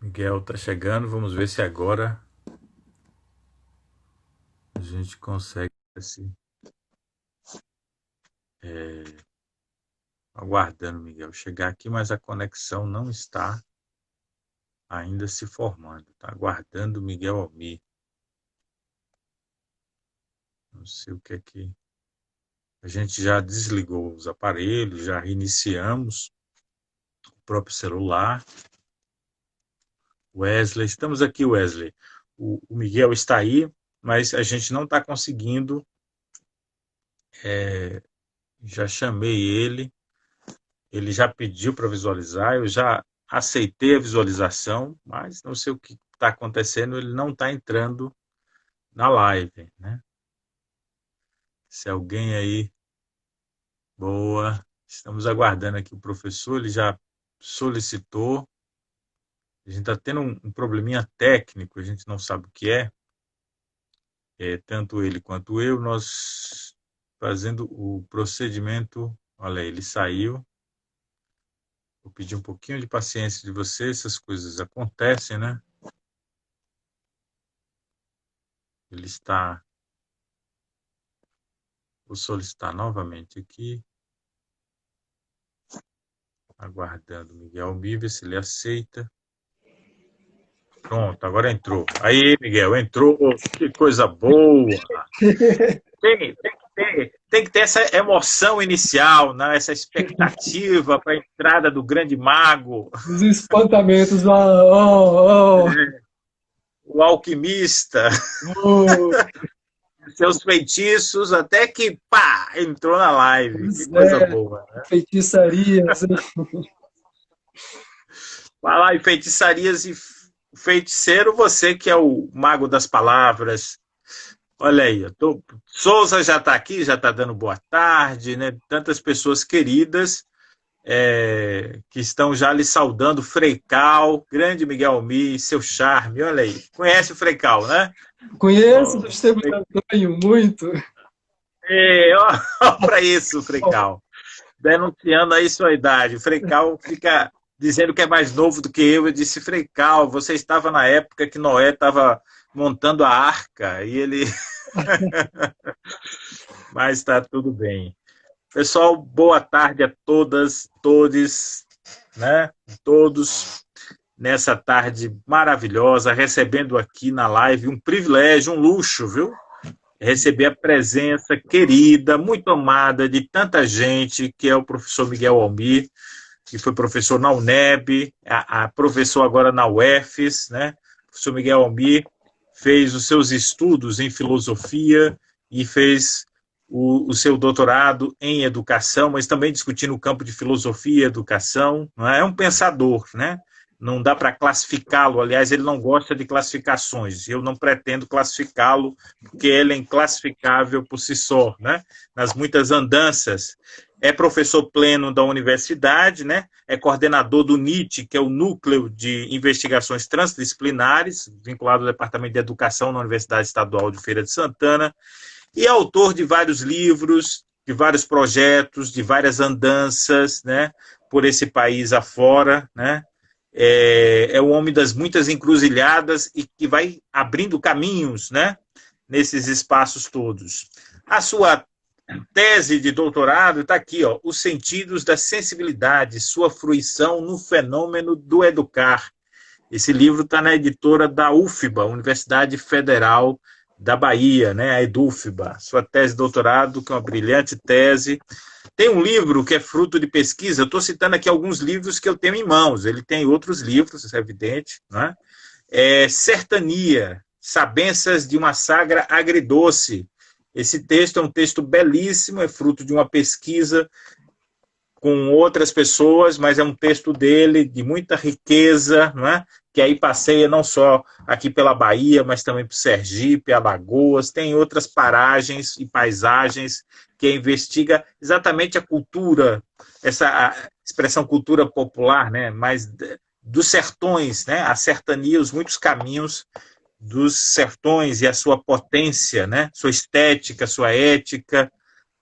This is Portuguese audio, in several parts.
Miguel tá chegando, vamos ver se agora a gente consegue se aguardando Miguel chegar aqui, mas a conexão não está ainda se formando. Tá aguardando o Miguel Almir. Não sei o que é que a gente já desligou os aparelhos, já reiniciamos o próprio celular. Wesley, estamos aqui, Wesley. O Miguel está aí, mas a gente não está conseguindo. Já chamei ele. Ele já pediu para visualizar, eu já aceitei a visualização, mas não sei o que está acontecendo, ele não está entrando na live, né? Se alguém aí, boa, estamos aguardando aqui o professor, ele já solicitou, a gente está tendo um probleminha técnico, a gente não sabe o que tanto ele quanto eu, nós fazendo o procedimento, olha aí, ele saiu, vou pedir um pouquinho de paciência de você, essas coisas acontecem, né? Ele está. Vou solicitar novamente aqui, aguardando o Miguel Almir, se ele aceita. Pronto, agora entrou. Aí, Miguel, entrou. Que coisa boa. Tem que ter essa emoção inicial, né? Essa expectativa para a entrada do grande mago, Os espantamentos lá, ó, o alquimista, ó, seus feitiços, até que, pá, entrou na live. Que pois coisa é, boa. feitiçarias, hein? Falar em feitiçarias e feiticeiro, você que é o mago das palavras. Olha aí, Souza já está aqui, já está dando boa tarde, né? Tantas pessoas queridas que estão já lhe saudando. Freical, grande Miguel Almir, seu charme, olha aí. Conhece o Freical, né? Conheço Oh, dos tempos de Antônio muito. ó para isso, Freical. Denunciando aí sua idade. O Freical fica dizendo que é mais novo do que eu. Eu disse, Freical, você estava na época que Noé estava montando a arca e ele. Mas está tudo bem. Pessoal, boa tarde a todas, todos, né? Todos nessa tarde maravilhosa, recebendo aqui na live um privilégio, um luxo, viu? Receber a presença querida, muito amada de tanta gente, que é o professor Miguel Almir, que foi professor na UNEB, a professor agora na UFES, né? O professor Miguel Almir fez os seus estudos em filosofia e fez o seu doutorado em educação, mas também discutindo o campo de filosofia e educação. Não é? É um pensador, né? Não dá para classificá-lo, aliás, ele não gosta de classificações, eu não pretendo classificá-lo, porque ele é inclassificável por si só, né? Nas muitas andanças. É professor pleno da universidade, né? É coordenador do NIT, que é o Núcleo de Investigações Transdisciplinares, vinculado ao Departamento de Educação na Universidade Estadual de Feira de Santana, e é autor de vários livros, de vários projetos, de várias andanças, né? Por esse país afora, né? É o homem das muitas encruzilhadas e que vai abrindo caminhos, né? Nesses espaços todos. A sua tese de doutorado está aqui, ó, Os Sentidos da Sensibilidade, Sua Fruição no Fenômeno do Educar. Esse livro está na editora da UFBA, Universidade Federal da Bahia, né, a EDUFBA. Sua tese de doutorado, que é uma brilhante tese. Tem um livro que é fruto de pesquisa, eu estou citando aqui alguns livros que eu tenho em mãos, ele tem outros livros, isso é evidente, né? Sertania, Sabenças de uma Sagra Agridoce. Esse texto é um texto belíssimo, é fruto de uma pesquisa com outras pessoas, mas é um texto dele de muita riqueza, né? Que aí passeia não só aqui pela Bahia, mas também por Sergipe, Alagoas, tem outras paragens e paisagens que investiga exatamente a cultura, essa expressão cultura popular, né? Mas dos sertões, né? A sertania, os muitos caminhos dos sertões e a sua potência, né? Sua estética, sua ética,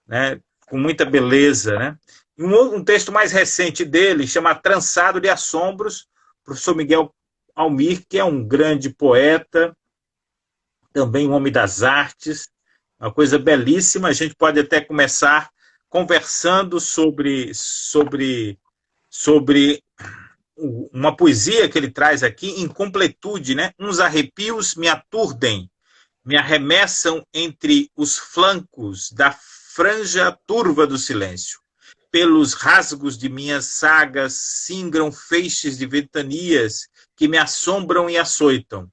né? Com muita beleza, né? Um texto mais recente dele chama Trançado de Assombros. O professor Miguel Almir, que é um grande poeta, também um homem das artes, uma coisa belíssima. A gente pode até começar conversando sobre uma poesia que ele traz aqui, Incompletude, né? Uns arrepios me aturdem, me arremessam entre os flancos da franja turva do silêncio. Pelos rasgos de minhas sagas singram feixes de ventanias que me assombram e açoitam.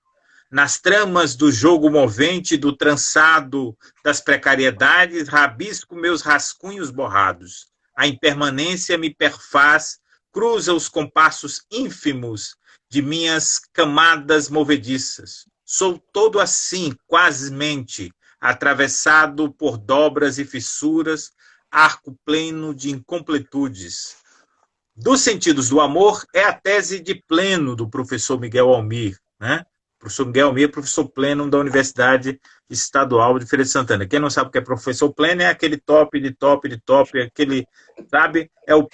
Nas tramas do jogo movente, do trançado das precariedades, rabisco meus rascunhos borrados. A impermanência me perfaz, cruza os compassos ínfimos de minhas camadas movediças. Sou todo assim, quasemente, atravessado por dobras e fissuras, arco pleno de incompletudes. Dos sentidos do amor é a tese de pleno do professor Miguel Almir, né? O professor Miguel Almir é professor pleno da Universidade Estadual de Feira de Santana. Quem não sabe o que é professor pleno é aquele top de top de top, aquele, sabe, é o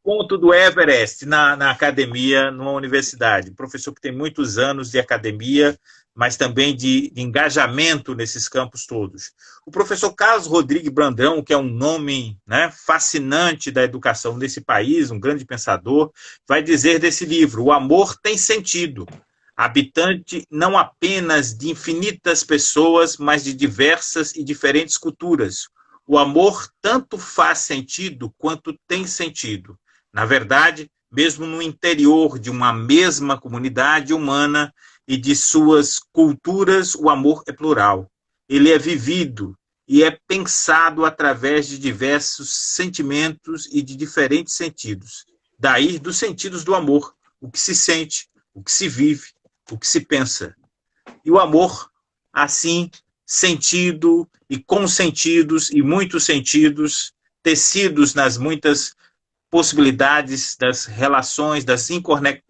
ponto do Everest na academia, numa universidade. Professor que tem muitos anos de academia, mas também de engajamento nesses campos todos. O professor Carlos Rodrigues Brandão, que é um nome, né, fascinante da educação nesse país, um grande pensador, vai dizer desse livro: o amor tem sentido, habitante não apenas de infinitas pessoas, mas de diversas e diferentes culturas. O amor tanto faz sentido quanto tem sentido. Na verdade, mesmo no interior de uma mesma comunidade humana e de suas culturas, o amor é plural. Ele é vivido e é pensado através de diversos sentimentos e de diferentes sentidos. Daí, dos sentidos do amor, o que se sente, o que se vive, o que se pensa. E o amor, assim, sentido e com sentidos e muitos sentidos, tecidos nas muitas possibilidades das relações, das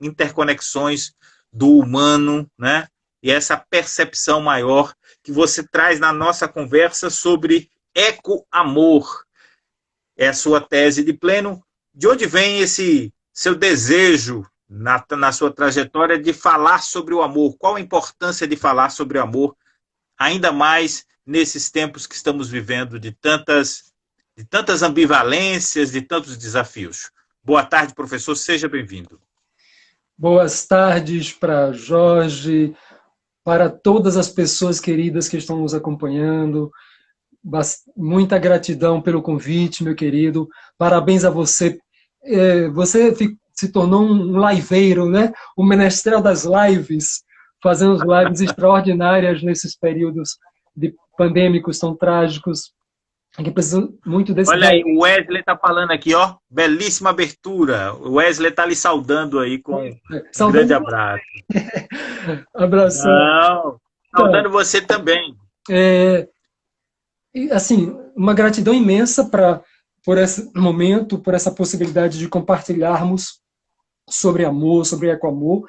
interconexões do humano, né? E essa percepção maior que você traz na nossa conversa sobre eco-amor. É a sua tese de pleno. De onde vem esse seu desejo na sua trajetória de falar sobre o amor? Qual a importância de falar sobre o amor, ainda mais nesses tempos que estamos vivendo de tantas ambivalências, de tantos desafios? Boa tarde, professor, seja bem-vindo. Boas tardes para Jorge, para todas as pessoas queridas que estão nos acompanhando. Muita gratidão pelo convite, meu querido. Parabéns a você. Você se tornou um liveiro, né? O menestrel das lives, fazendo lives extraordinárias nesses períodos pandêmicos tão trágicos. Que precisa muito desse. Olha aí, o Wesley está falando aqui, ó, belíssima abertura. O Wesley está lhe saudando aí com um grande abraço. Abração. Não, saudando você também. Assim, uma gratidão imensa por esse momento, por essa possibilidade de compartilharmos sobre amor, sobre ecoamor,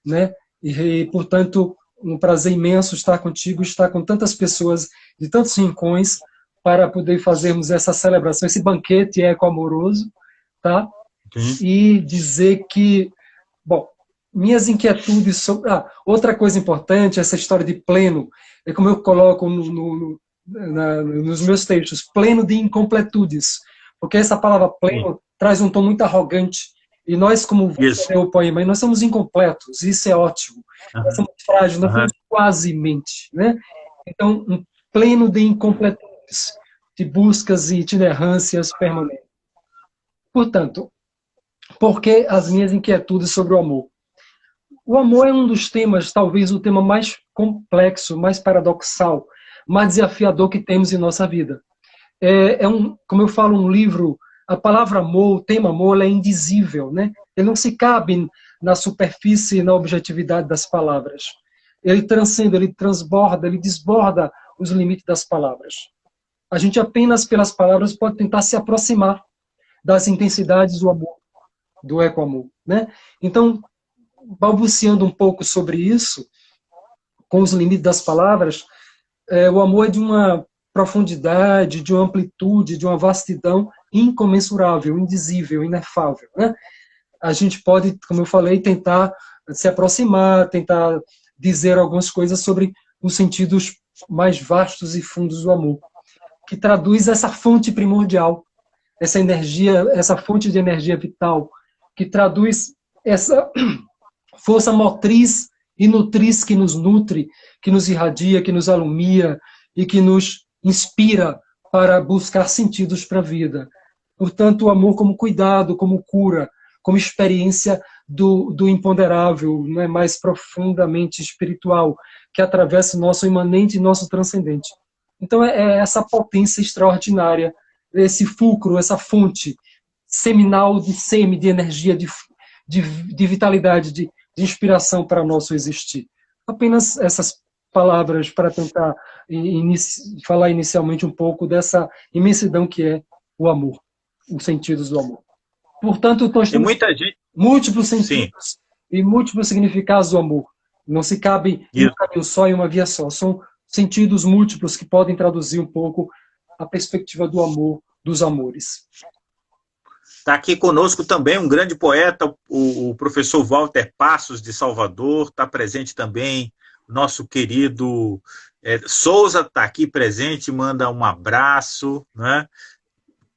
né? E, portanto, um prazer imenso estar contigo, estar com tantas pessoas de tantos rincões, para poder fazermos essa celebração, esse banquete eco-amoroso, tá? E dizer que, bom, minhas inquietudes sobre... outra coisa importante, essa história de pleno, é como eu coloco nos meus textos, pleno de incompletudes, porque essa palavra pleno traz um tom muito arrogante, e nós, como você leu o poema, nós somos incompletos, isso é ótimo, nós somos frágeis, nós somos quasemente, né? Então, um pleno de incompletudes, de buscas e itinerâncias permanentes. Portanto, por que as minhas inquietudes sobre o amor? O amor é um dos temas, talvez o tema mais complexo, mais paradoxal, mais desafiador que temos em nossa vida. Como eu falo no livro, a palavra amor, o tema amor, ela é indizível, né? Ele não se cabe na superfície e na objetividade das palavras. Ele transcende, ele transborda, ele desborda os limites das palavras. A gente apenas pelas palavras pode tentar se aproximar das intensidades do amor, do eco-amor, né? Então, balbuciando um pouco sobre isso, com os limites das palavras, o amor é de uma profundidade, de uma amplitude, de uma vastidão incomensurável, indizível, inefável, né? A gente pode, como eu falei, tentar se aproximar, tentar dizer algumas coisas sobre os sentidos mais vastos e fundos do amor, que traduz essa fonte primordial, essa energia, essa fonte de energia vital, que traduz essa força motriz e nutriz que nos nutre, que nos irradia, que nos alumia e que nos inspira para buscar sentidos para a vida. Portanto, o amor como cuidado, como cura, como experiência do imponderável, né, mais profundamente espiritual, que atravessa o nosso imanente e nosso transcendente. Então, é essa potência extraordinária, esse fulcro, essa fonte seminal de seme, de energia, de vitalidade, de inspiração para o nosso existir. Apenas essas palavras para tentar falar inicialmente um pouco dessa imensidão que é o amor, os sentidos do amor. Portanto, nós temos múltiplos sentidos e múltiplos significados do amor. Não se cabe em um caminho só e uma via só. São sentidos múltiplos que podem traduzir um pouco a perspectiva do amor, dos amores. Está aqui conosco também um grande poeta, o professor Walter Passos, de Salvador. Está presente também nosso querido Souza, está aqui presente, manda um abraço, né?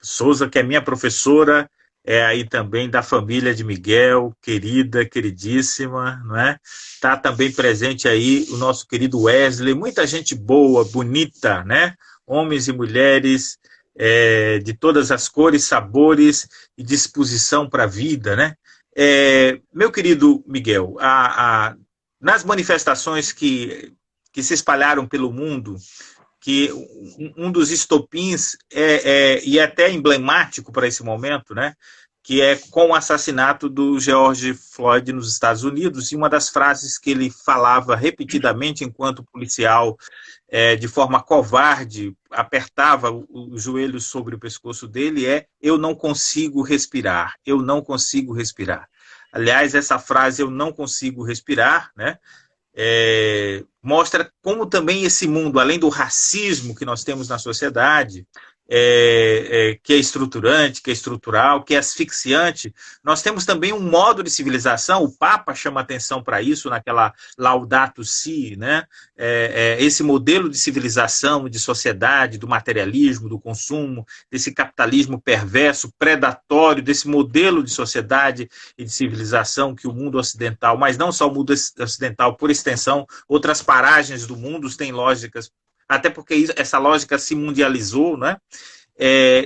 Souza, que é minha professora, é aí também da família de Miguel, querida, queridíssima, não é? Está também presente aí o nosso querido Wesley, muita gente boa, bonita, né? Homens e mulheres de todas as cores, sabores e disposição para a vida, né? Meu querido Miguel, nas manifestações que se espalharam pelo mundo, que um dos estopins e até emblemático para esse momento, né, que é com o assassinato do George Floyd nos Estados Unidos, e uma das frases que ele falava repetidamente enquanto policial, de forma covarde, apertava os joelhos sobre o pescoço dele, eu não consigo respirar, eu não consigo respirar. Aliás, essa frase, eu não consigo respirar, né, mostra como também esse mundo, além do racismo que nós temos na sociedade, que é estruturante, que é estrutural, que é asfixiante, nós temos também um modo de civilização. O Papa chama atenção para isso naquela Laudato Si, né? Esse modelo de civilização, de sociedade, do materialismo, do consumo, desse capitalismo perverso, predatório, desse modelo de sociedade e de civilização que o mundo ocidental, mas não só o mundo ocidental, por extensão, outras paragens do mundo têm lógicas, até porque essa lógica se mundializou, né?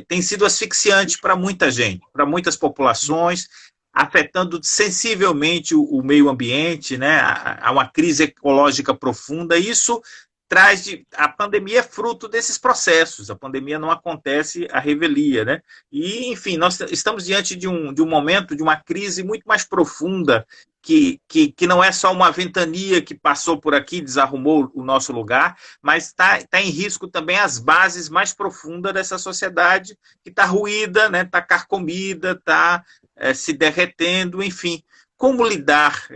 Tem sido asfixiante para muita gente, para muitas populações, afetando sensivelmente o meio ambiente, né? Há uma crise ecológica profunda. Isso a pandemia é fruto desses processos. A pandemia não acontece à revelia, né? E, enfim, nós estamos diante de um momento, de uma crise muito mais profunda, que não é só uma ventania que passou por aqui, desarrumou o nosso lugar, mas está em risco também as bases mais profundas dessa sociedade, que está ruída, né? Está carcomida, está se derretendo, enfim. Como lidar,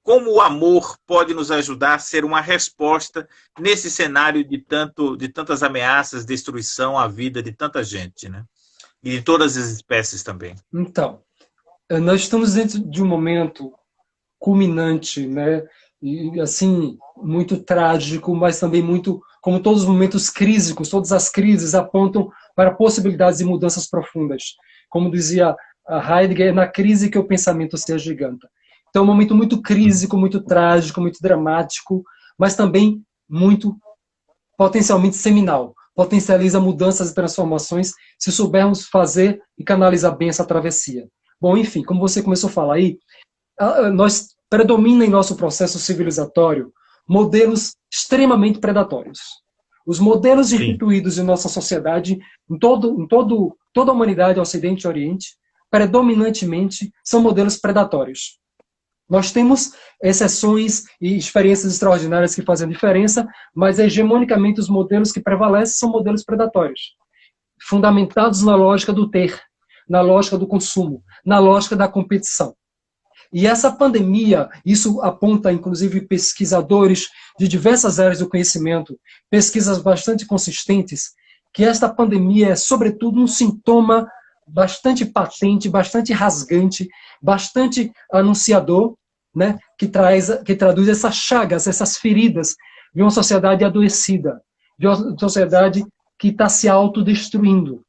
como o amor pode nos ajudar a ser uma resposta nesse cenário de tantas ameaças, destruição à vida de tanta gente, né? E de todas as espécies também. Então, nós estamos dentro de um momento culminante, né? E, assim, muito trágico, mas também muito, como todos os momentos crísicos, todas as crises apontam para possibilidades de mudanças profundas. Como dizia a Heidegger, é na crise que o pensamento se agiganta. Então, é um momento muito crísico, muito trágico, muito dramático, mas também muito potencialmente seminal. Potencializa mudanças e transformações se soubermos fazer e canalizar bem essa travessia. Bom, enfim, como você começou a falar aí, predomina em nosso processo civilizatório modelos extremamente predatórios. Os modelos instituídos em nossa sociedade, em toda a humanidade, Ocidente e Oriente, predominantemente são modelos predatórios. Nós temos exceções e experiências extraordinárias que fazem diferença, mas hegemonicamente os modelos que prevalecem são modelos predatórios, fundamentados na lógica do ter, na lógica do consumo, na lógica da competição. E essa pandemia, isso aponta inclusive pesquisadores de diversas áreas do conhecimento, pesquisas bastante consistentes, que esta pandemia é sobretudo um sintoma bastante patente, bastante rasgante, bastante anunciador, né, que traduz essas chagas, essas feridas de uma sociedade adoecida, de uma sociedade que está se autodestruindo,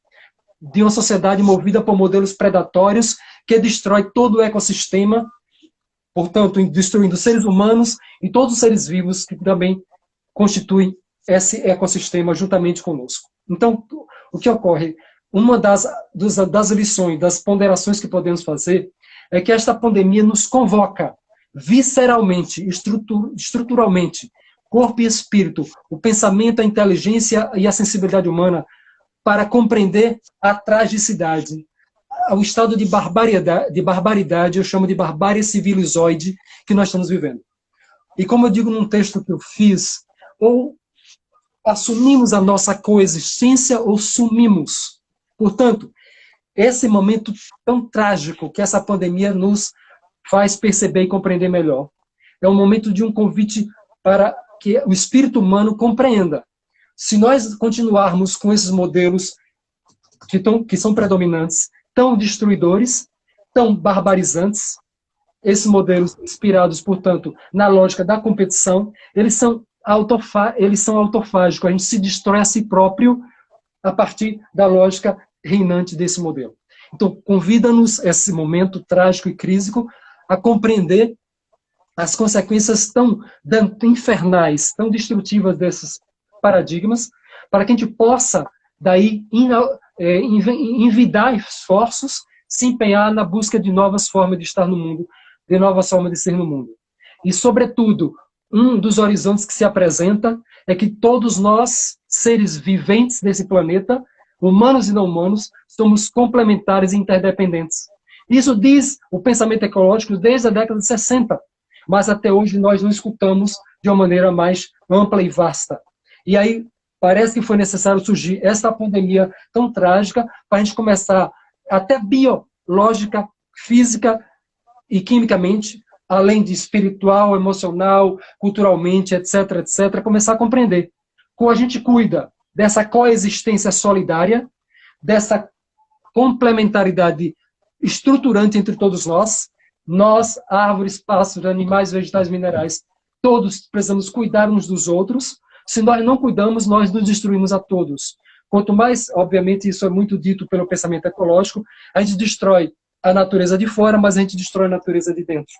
de uma sociedade movida por modelos predatórios que destrói todo o ecossistema, portanto, destruindo seres humanos e todos os seres vivos que também constituem esse ecossistema juntamente conosco. Então, o que ocorre? Uma das lições, das ponderações que podemos fazer é que esta pandemia nos convoca visceralmente, estruturalmente, corpo e espírito, o pensamento, a inteligência e a sensibilidade humana para compreender a tragicidade, o estado de barbaridade, eu chamo de barbárie civilizoide que nós estamos vivendo. E como eu digo num texto que eu fiz, ou assumimos a nossa coexistência ou sumimos. Portanto, esse momento tão trágico que essa pandemia nos faz perceber e compreender melhor, é um momento de um convite para que o espírito humano compreenda. Se nós continuarmos com esses modelos que são predominantes, tão destruidores, tão barbarizantes, esses modelos inspirados, portanto, na lógica da competição, eles são autofágicos, a gente se destrói a si próprio a partir da lógica reinante desse modelo. Então, convida-nos esse momento trágico e crítico a compreender as consequências tão infernais, tão destrutivas desses paradigmas, para que a gente possa, daí, envidar esforços, se empenhar na busca de novas formas de estar no mundo, de novas formas de ser no mundo. E, sobretudo, um dos horizontes que se apresenta é que todos nós, seres viventes desse planeta, humanos e não humanos, somos complementares e interdependentes. Isso diz o pensamento ecológico desde a década de 60, mas até hoje nós não escutamos de uma maneira mais ampla e vasta. E aí parece que foi necessário surgir essa pandemia tão trágica para a gente começar, até biológica, física e quimicamente, além de espiritual, emocional, culturalmente, etc., etc., começar a compreender como a gente cuida dessa coexistência solidária, dessa complementaridade estruturante entre todos nós, árvores, pássaros, animais, vegetais, minerais, todos precisamos cuidar uns dos outros. Se nós não cuidamos, nós nos destruímos a todos. Quanto mais, obviamente, isso é muito dito pelo pensamento ecológico, a gente destrói a natureza de fora, mas a gente destrói a natureza de dentro.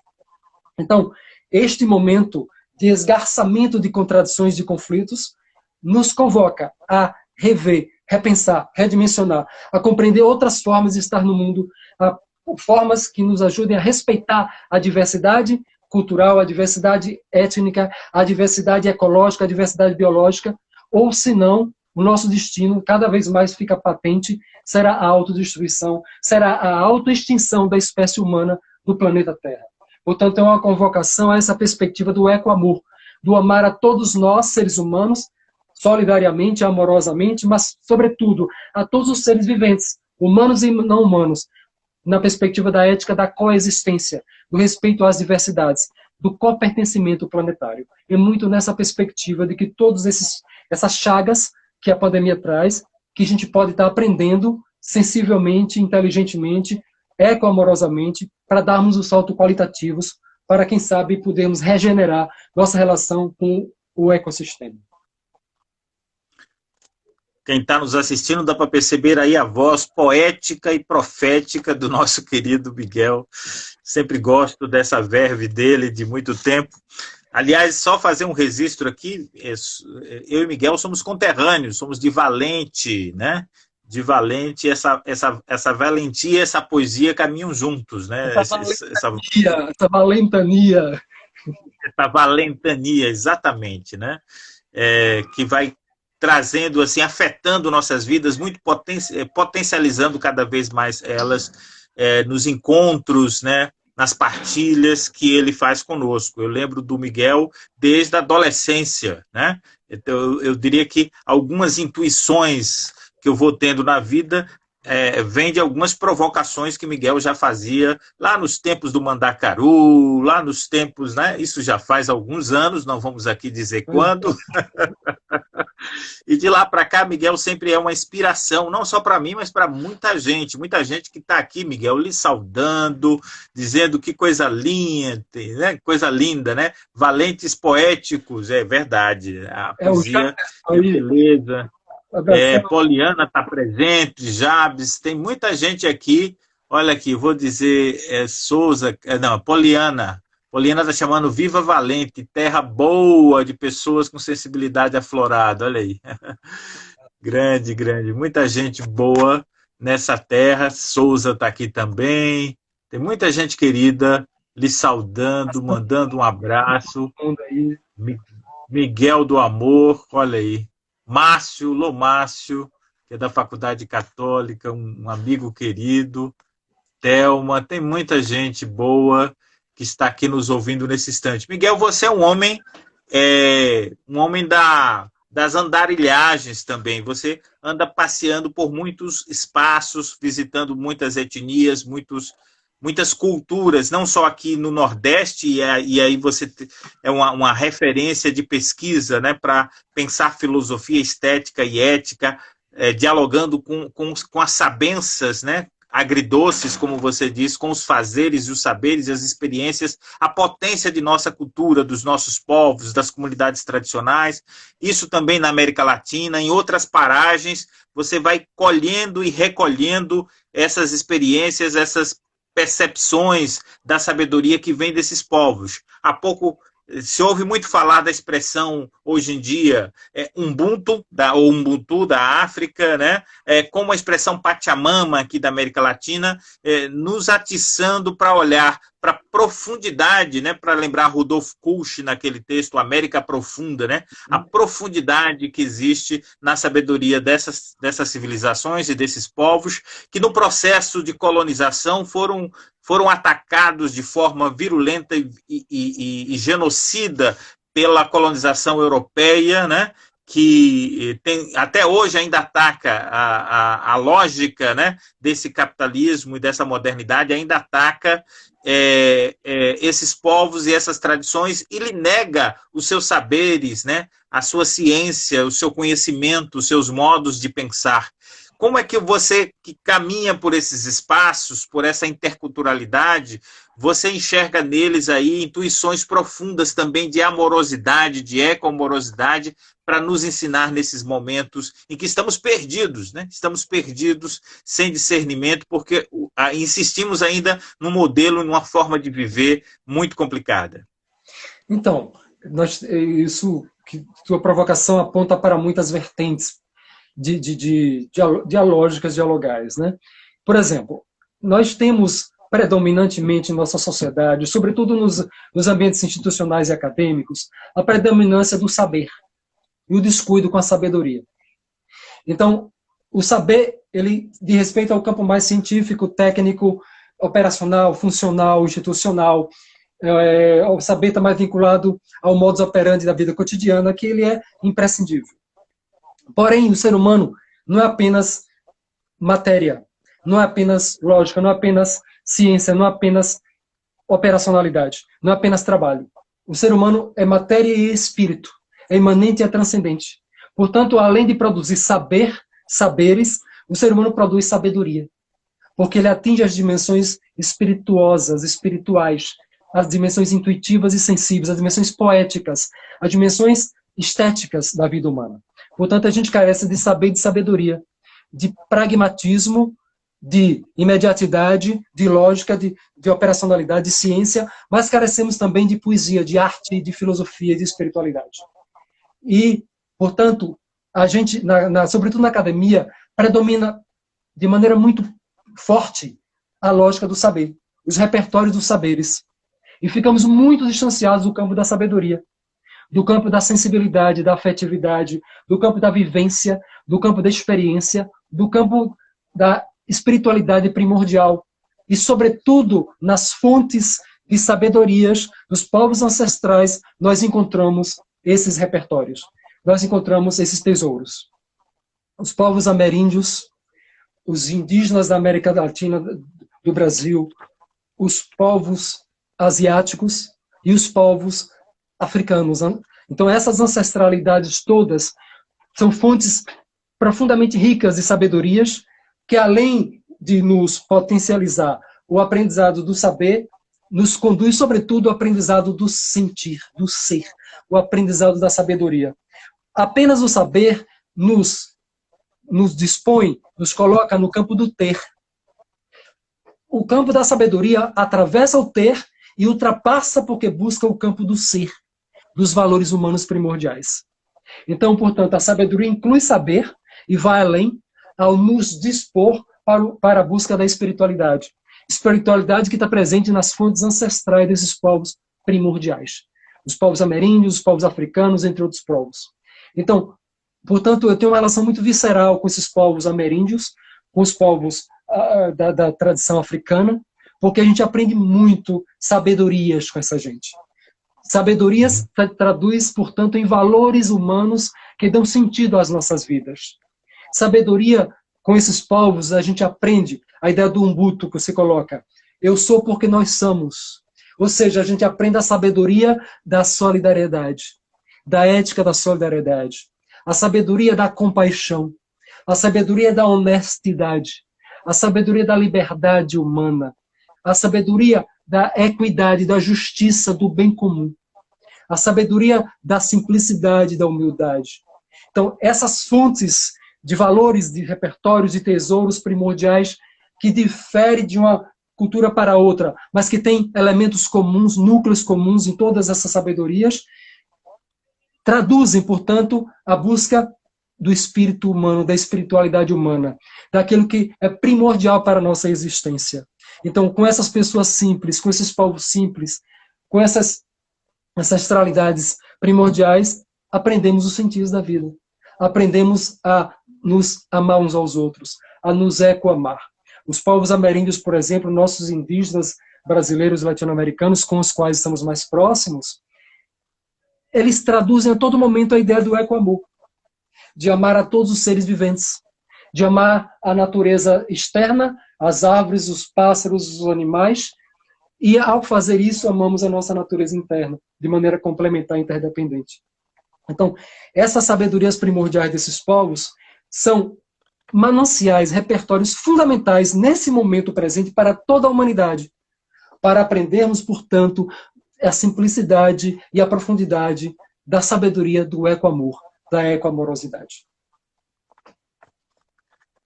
Então, este momento de esgarçamento de contradições, de conflitos, nos convoca a rever, repensar, redimensionar, a compreender outras formas de estar no mundo, formas que nos ajudem a respeitar a diversidade cultural, a diversidade étnica, a diversidade ecológica, a diversidade biológica, ou senão, o nosso destino cada vez mais fica patente, será a autodestruição, será a autoextinção da espécie humana do planeta Terra. Portanto, é uma convocação a essa perspectiva do ecoamor, do amar a todos nós, seres humanos, solidariamente, amorosamente, mas, sobretudo, a todos os seres viventes, humanos e não humanos, na perspectiva da ética da coexistência, do respeito às diversidades, do copertencimento planetário. E muito nessa perspectiva de que todas essas chagas que a pandemia traz, que a gente pode estar aprendendo sensivelmente, inteligentemente, ecoamorosamente, para darmos os saltos qualitativos, para, quem sabe, podermos regenerar nossa relação com o ecossistema. Quem está nos assistindo dá para perceber aí a voz poética e profética do nosso querido Miguel. Sempre gosto dessa verve dele de muito tempo. Aliás, só fazer um registro aqui, eu e Miguel somos conterrâneos, somos de Valente, né? De Valente, essa valentia, essa poesia caminham juntos, né? Essa valentania. Essa valentania, exatamente, né? Que vai trazendo, assim, afetando nossas vidas, muito potencializando cada vez mais elas nos encontros, né, nas partilhas que ele faz conosco. Eu lembro do Miguel desde a adolescência, né? Então, eu diria que algumas intuições que eu vou tendo na vida vem de algumas provocações que Miguel já fazia lá nos tempos do Mandacaru, lá nos tempos, né? Isso já faz alguns anos, não vamos aqui dizer quando. E de lá para cá, Miguel sempre é uma inspiração, não só para mim, mas para muita gente que está aqui, Miguel, lhe saudando, dizendo que coisa linda, né? Coisa linda, né? Valentes poéticos, é verdade. A poesia é beleza. Poliana está presente, Jabes, tem muita gente aqui. Olha aqui, vou dizer Souza, não, Poliana. Poliana está chamando Viva Valente, terra boa de pessoas com sensibilidade aflorada. Olha aí. Grande, grande. Muita gente boa nessa terra. Souza está aqui também. Tem muita gente querida lhe saudando, mandando um abraço. Miguel do Amor, olha aí. Márcio, Márcio, que é da Faculdade Católica, um amigo querido. Thelma, tem muita gente boa que está aqui nos ouvindo nesse instante. Miguel, você é um homem das andarilhagens também. Você anda passeando por muitos espaços, visitando muitas etnias, muitas culturas, não só aqui no Nordeste, e aí você é uma referência de pesquisa, né, para pensar filosofia estética e ética, dialogando com as sabenças, né, agridoces, como você diz, com os fazeres e os saberes e as experiências, a potência de nossa cultura, dos nossos povos, das comunidades tradicionais. Isso também na América Latina, em outras paragens, você vai colhendo e recolhendo essas experiências, essas percepções da sabedoria que vem desses povos. Há pouco se ouve muito falar da expressão, hoje em dia, Ubuntu, ou Ubuntu da África, né? Como a expressão Pachamama aqui da América Latina, nos atiçando para olhar para a profundidade, né? Para lembrar Rudolf Kusch naquele texto, América Profunda, né? A profundidade que existe na sabedoria dessas civilizações e desses povos, que no processo de colonização foram atacados de forma virulenta e genocida pela colonização europeia, né? Que até hoje ainda ataca a lógica, né, desse capitalismo e dessa modernidade, ainda ataca esses povos e essas tradições e lhe nega os seus saberes, né, a sua ciência, o seu conhecimento, os seus modos de pensar. Como é que você, que caminha por esses espaços, por essa interculturalidade, você enxerga neles aí intuições profundas também de amorosidade, de eco-amorosidade, para nos ensinar nesses momentos em que estamos perdidos, né? Estamos perdidos, sem discernimento, porque insistimos ainda num modelo, numa forma de viver muito complicada. Então, tua provocação aponta para muitas vertentes dialógicas, dialogais, né? Por exemplo, nós temos predominantemente em nossa sociedade, sobretudo nos ambientes institucionais e acadêmicos, a predominância do saber e o descuido com a sabedoria. Então, o saber, ele diz respeito ao campo mais científico, técnico, operacional, funcional, institucional. O saber está mais vinculado ao modus operandi da vida cotidiana, que ele é imprescindível. Porém, o ser humano não é apenas matéria, não é apenas lógica, não é apenas ciência, não é apenas operacionalidade, não é apenas trabalho. O ser humano é matéria e espírito, é imanente e é transcendente. Portanto, além de produzir saberes, o ser humano produz sabedoria, porque ele atinge as dimensões espirituais, as dimensões intuitivas e sensíveis, as dimensões poéticas, as dimensões estéticas da vida humana. Portanto, a gente carece de saber e de sabedoria, de pragmatismo, de imediatidade, de lógica, de operacionalidade, de ciência, mas carecemos também de poesia, de arte, de filosofia, de espiritualidade. E, portanto, a gente, sobretudo na academia, predomina de maneira muito forte a lógica do saber, os repertórios dos saberes. E ficamos muito distanciados do campo da sabedoria, do campo da sensibilidade, da afetividade, do campo da vivência, do campo da experiência, do campo da espiritualidade primordial e, sobretudo, nas fontes de sabedorias dos povos ancestrais, nós encontramos esses repertórios, nós encontramos esses tesouros. Os povos ameríndios, os indígenas da América Latina, do Brasil, os povos asiáticos e os povos africanos. Então, essas ancestralidades todas são fontes profundamente ricas de sabedorias que, além de nos potencializar o aprendizado do saber, nos conduz, sobretudo, ao aprendizado do sentir, do ser, o aprendizado da sabedoria. Apenas o saber nos dispõe, nos coloca no campo do ter. O campo da sabedoria atravessa o ter e ultrapassa porque busca o campo do ser, dos valores humanos primordiais. Então, portanto, a sabedoria inclui saber e vai além ao nos dispor para a busca da espiritualidade. Espiritualidade que está presente nas fontes ancestrais desses povos primordiais. Os povos ameríndios, os povos africanos, entre outros povos. Então, portanto, eu tenho uma relação muito visceral com esses povos ameríndios, com os povos da tradição africana, porque a gente aprende muito sabedorias com essa gente. Sabedorias traduz, portanto, em valores humanos que dão sentido às nossas vidas. Sabedoria, com esses povos, a gente aprende a ideia do Ubuntu que você coloca. Eu sou porque nós somos. Ou seja, a gente aprende a sabedoria da solidariedade, da ética da solidariedade, a sabedoria da compaixão, a sabedoria da honestidade, a sabedoria da liberdade humana, a sabedoria da equidade, da justiça, do bem comum, a sabedoria da simplicidade, da humildade. Então, essas fontes de valores, de repertórios, de tesouros primordiais que diferem de uma cultura para outra, mas que tem elementos comuns, núcleos comuns em todas essas sabedorias, traduzem, portanto, a busca do espírito humano, da espiritualidade humana, daquilo que é primordial para a nossa existência. Então, com essas pessoas simples, com esses povos simples, com essas ancestralidades primordiais, aprendemos os sentidos da vida. Aprendemos a nos amar uns aos outros, a nos ecoamar. Os povos ameríndios, por exemplo, nossos indígenas brasileiros e latino-americanos, com os quais estamos mais próximos, eles traduzem a todo momento a ideia do ecoamor, de amar a todos os seres viventes, de amar a natureza externa, as árvores, os pássaros, os animais, e ao fazer isso, amamos a nossa natureza interna, de maneira complementar e interdependente. Então, essas sabedorias primordiais desses povos são mananciais, repertórios fundamentais nesse momento presente para toda a humanidade, para aprendermos, portanto, a simplicidade e a profundidade da sabedoria do ecoamor, da ecoamorosidade.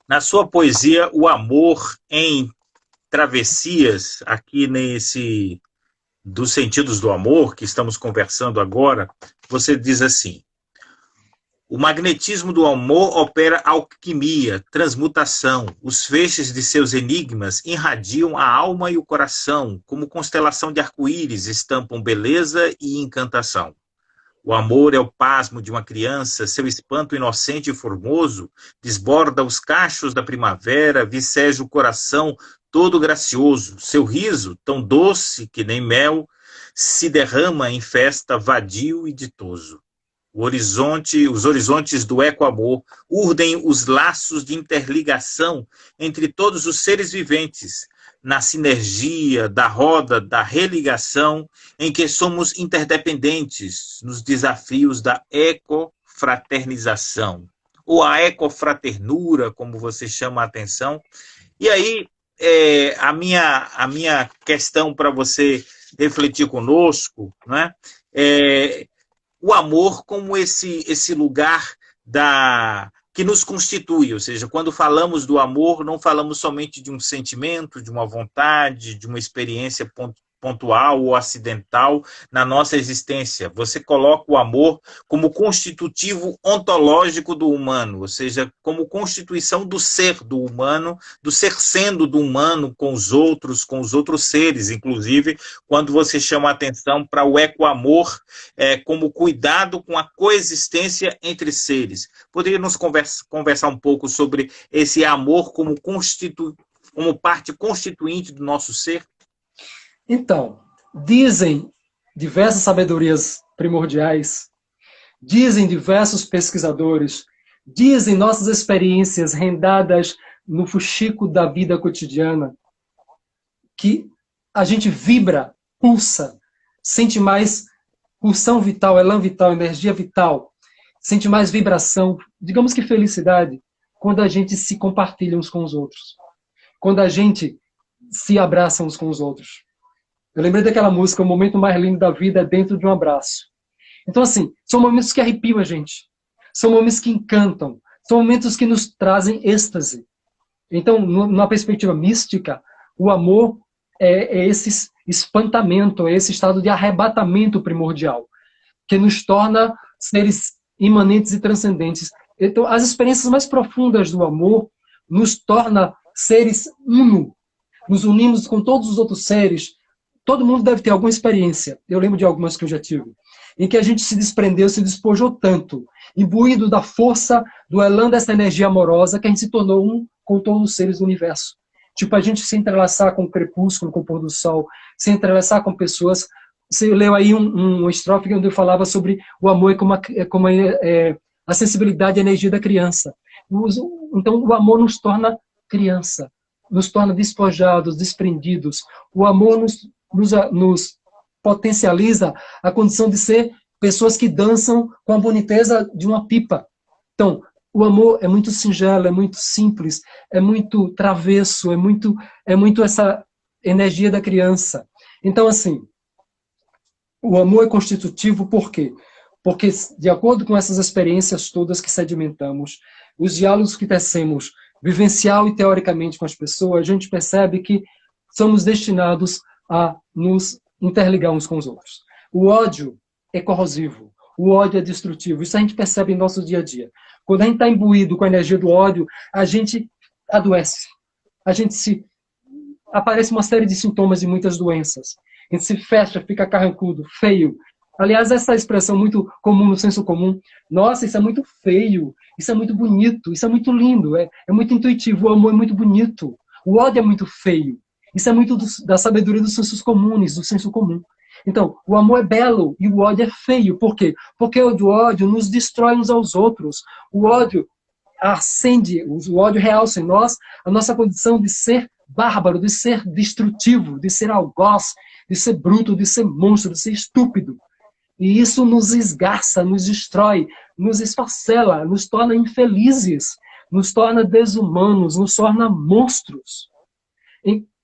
Na sua poesia, o amor em travessias, aqui nesse dos sentidos do amor que estamos conversando agora, você diz assim: o magnetismo do amor opera alquimia, transmutação. Os feixes de seus enigmas irradiam a alma e o coração, como constelação de arco-íris estampam beleza e encantação. O amor é o pasmo de uma criança, seu espanto inocente e formoso desborda os cachos da primavera, viceja o coração todo gracioso. Seu riso, tão doce que nem mel, se derrama em festa vadio e ditoso. Os horizontes do ecoamor urdem os laços de interligação entre todos os seres viventes, na sinergia da roda da religação, em que somos interdependentes nos desafios da ecofraternização, ou a ecofraternura, como você chama a atenção. E aí, a minha questão para você refletir conosco, né, o amor como esse lugar que nos constitui, ou seja, quando falamos do amor, não falamos somente de um sentimento, de uma vontade, de uma experiência pontual ou acidental na nossa existência. Você coloca o amor como constitutivo ontológico do humano, ou seja, como constituição do ser do humano, do ser sendo do humano com os outros seres, inclusive quando você chama a atenção para o ecoamor como cuidado com a coexistência entre seres. Poderia nos conversar um pouco sobre esse amor como parte constituinte do nosso ser? Então, dizem diversas sabedorias primordiais, dizem diversos pesquisadores, dizem nossas experiências rendadas no fuxico da vida cotidiana, que a gente vibra, pulsa, sente mais pulsão vital, elan vital, energia vital, sente mais vibração, digamos que felicidade, quando a gente se compartilha uns com os outros, quando a gente se abraça uns com os outros. Eu lembrei daquela música, o momento mais lindo da vida é dentro de um abraço. Então, assim, são momentos que arrepiam a gente, são momentos que encantam, são momentos que nos trazem êxtase. Então, numa perspectiva mística, o amor é esse espantamento, é esse estado de arrebatamento primordial, que nos torna seres imanentes e transcendentes. Então, as experiências mais profundas do amor nos torna seres uno. Nos unimos com todos os outros seres. Todo mundo deve ter alguma experiência, eu lembro de algumas que eu já tive, em que a gente se desprendeu, se despojou tanto, imbuído da força, do elan dessa energia amorosa, que a gente se tornou um com todos os seres do universo. Tipo, a gente se entrelaçar com o crepúsculo, com o pôr do sol, se entrelaçar com pessoas. Você leu aí um estrofe onde eu falava sobre o amor como a sensibilidade e a energia da criança. Então, o amor nos torna criança, nos torna despojados, desprendidos. O amor nos potencializa a condição de ser pessoas que dançam com a boniteza de uma pipa. Então, o amor é muito singelo, é muito simples, é muito travesso, é muito essa energia da criança. Então, assim, o amor é constitutivo por quê? Porque, de acordo com essas experiências todas que sedimentamos, os diálogos que tecemos vivencial e teoricamente com as pessoas, a gente percebe que somos destinados a nos interligar uns com os outros. O ódio é corrosivo, o ódio é destrutivo, isso a gente percebe em nosso dia a dia. Quando a gente está imbuído com a energia do ódio, a gente adoece, aparece uma série de sintomas e muitas doenças. A gente se fecha, fica carrancudo, feio. Aliás, essa expressão muito comum no senso comum, nossa, isso é muito feio, isso é muito bonito, isso é muito lindo, é muito intuitivo, o amor é muito bonito, o ódio é muito feio. Isso é muito da sabedoria dos sensos comuns, do senso comum. Então, o amor é belo e o ódio é feio. Por quê? Porque o ódio nos destrói uns aos outros. O ódio acende, o ódio realça em nós a nossa condição de ser bárbaro, de ser destrutivo, de ser algoz, de ser bruto, de ser monstro, de ser estúpido. E isso nos esgarça, nos destrói, nos esfacela, nos torna infelizes, nos torna desumanos, nos torna monstros.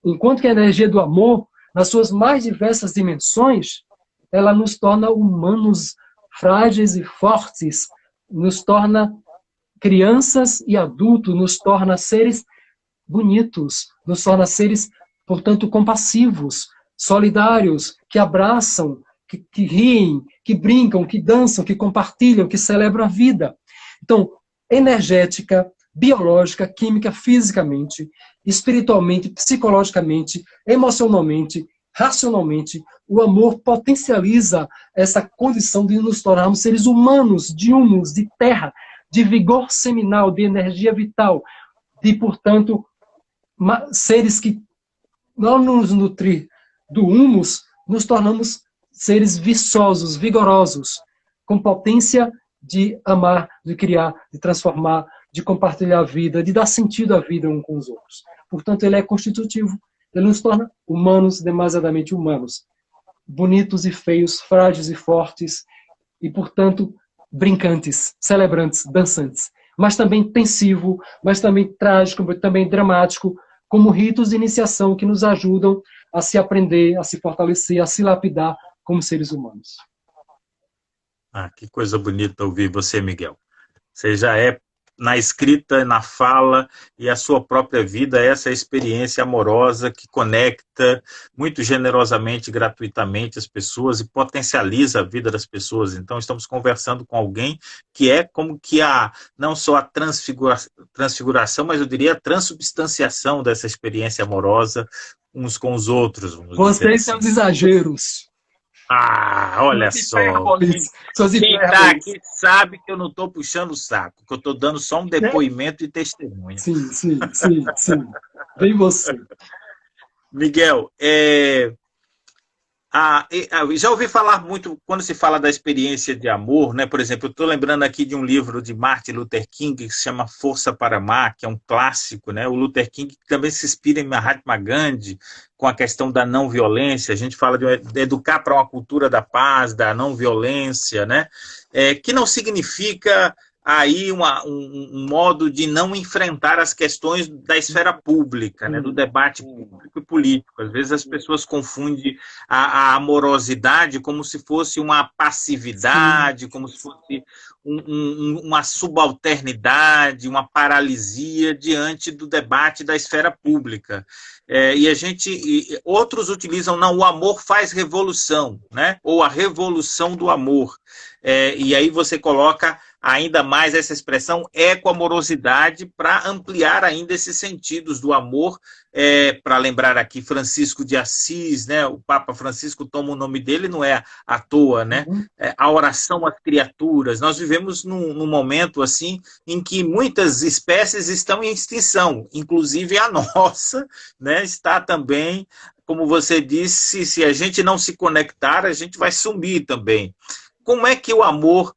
Enquanto que a energia do amor, nas suas mais diversas dimensões, ela nos torna humanos frágeis e fortes, nos torna crianças e adultos, nos torna seres bonitos, nos torna seres, portanto, compassivos, solidários, que abraçam, que riem, que brincam, que dançam, que compartilham, que celebram a vida. Então, energética, biológica, química, fisicamente, espiritualmente, psicologicamente, emocionalmente, racionalmente, o amor potencializa essa condição de nos tornarmos seres humanos, de humus, de terra, de vigor seminal, de energia vital, de, portanto, seres que, não nos nutrir do humus, nos tornamos seres viçosos, vigorosos, com potência de amar, de criar, de transformar, de compartilhar a vida, de dar sentido à vida uns com os outros. Portanto, ele é constitutivo. Ele nos torna humanos, demasiadamente humanos. Bonitos e feios, frágeis e fortes, e, portanto, brincantes, celebrantes, dançantes. Mas também tensivo, mas também trágico, mas também dramático, como ritos de iniciação que nos ajudam a se aprender, a se fortalecer, a se lapidar como seres humanos. Ah, que coisa bonita ouvir você, Miguel. Você já é na escrita, na fala e a sua própria vida, essa experiência amorosa que conecta muito generosamente, gratuitamente as pessoas e potencializa a vida das pessoas. Então, estamos conversando com alguém que é como que não só a transfiguração, mas eu diria a transubstanciação dessa experiência amorosa uns com os outros. Vocês são os exageros. Ah, olha só. Quem está aqui sabe que eu não estou puxando o saco, que eu estou dando só um depoimento e testemunha. Sim. Vem você. Miguel, Já ouvi falar muito, quando se fala da experiência de amor, né? Por exemplo, eu estou lembrando aqui de um livro de Martin Luther King que se chama Força para Amar, que é um clássico, né? O Luther King também se inspira em Mahatma Gandhi, com a questão da não violência. A gente fala de educar para uma cultura da paz, da não violência, né? Que não significa aí um modo de não enfrentar as questões da esfera pública, né, do debate público e político. Às vezes as pessoas confundem a amorosidade como se fosse uma passividade, como se fosse uma subalternidade, uma paralisia diante do debate da esfera pública. Outros utilizam, não, o amor faz revolução, né, ou a revolução do amor. E aí você coloca ainda mais essa expressão ecoamorosidade para ampliar ainda esses sentidos do amor, para lembrar aqui Francisco de Assis, né? O Papa Francisco toma o nome dele, não é à toa, né? A oração às criaturas. Nós vivemos num momento assim em que muitas espécies estão em extinção, inclusive a nossa, né? Está também, como você disse, se a gente não se conectar, a gente vai sumir também. Como é que o amor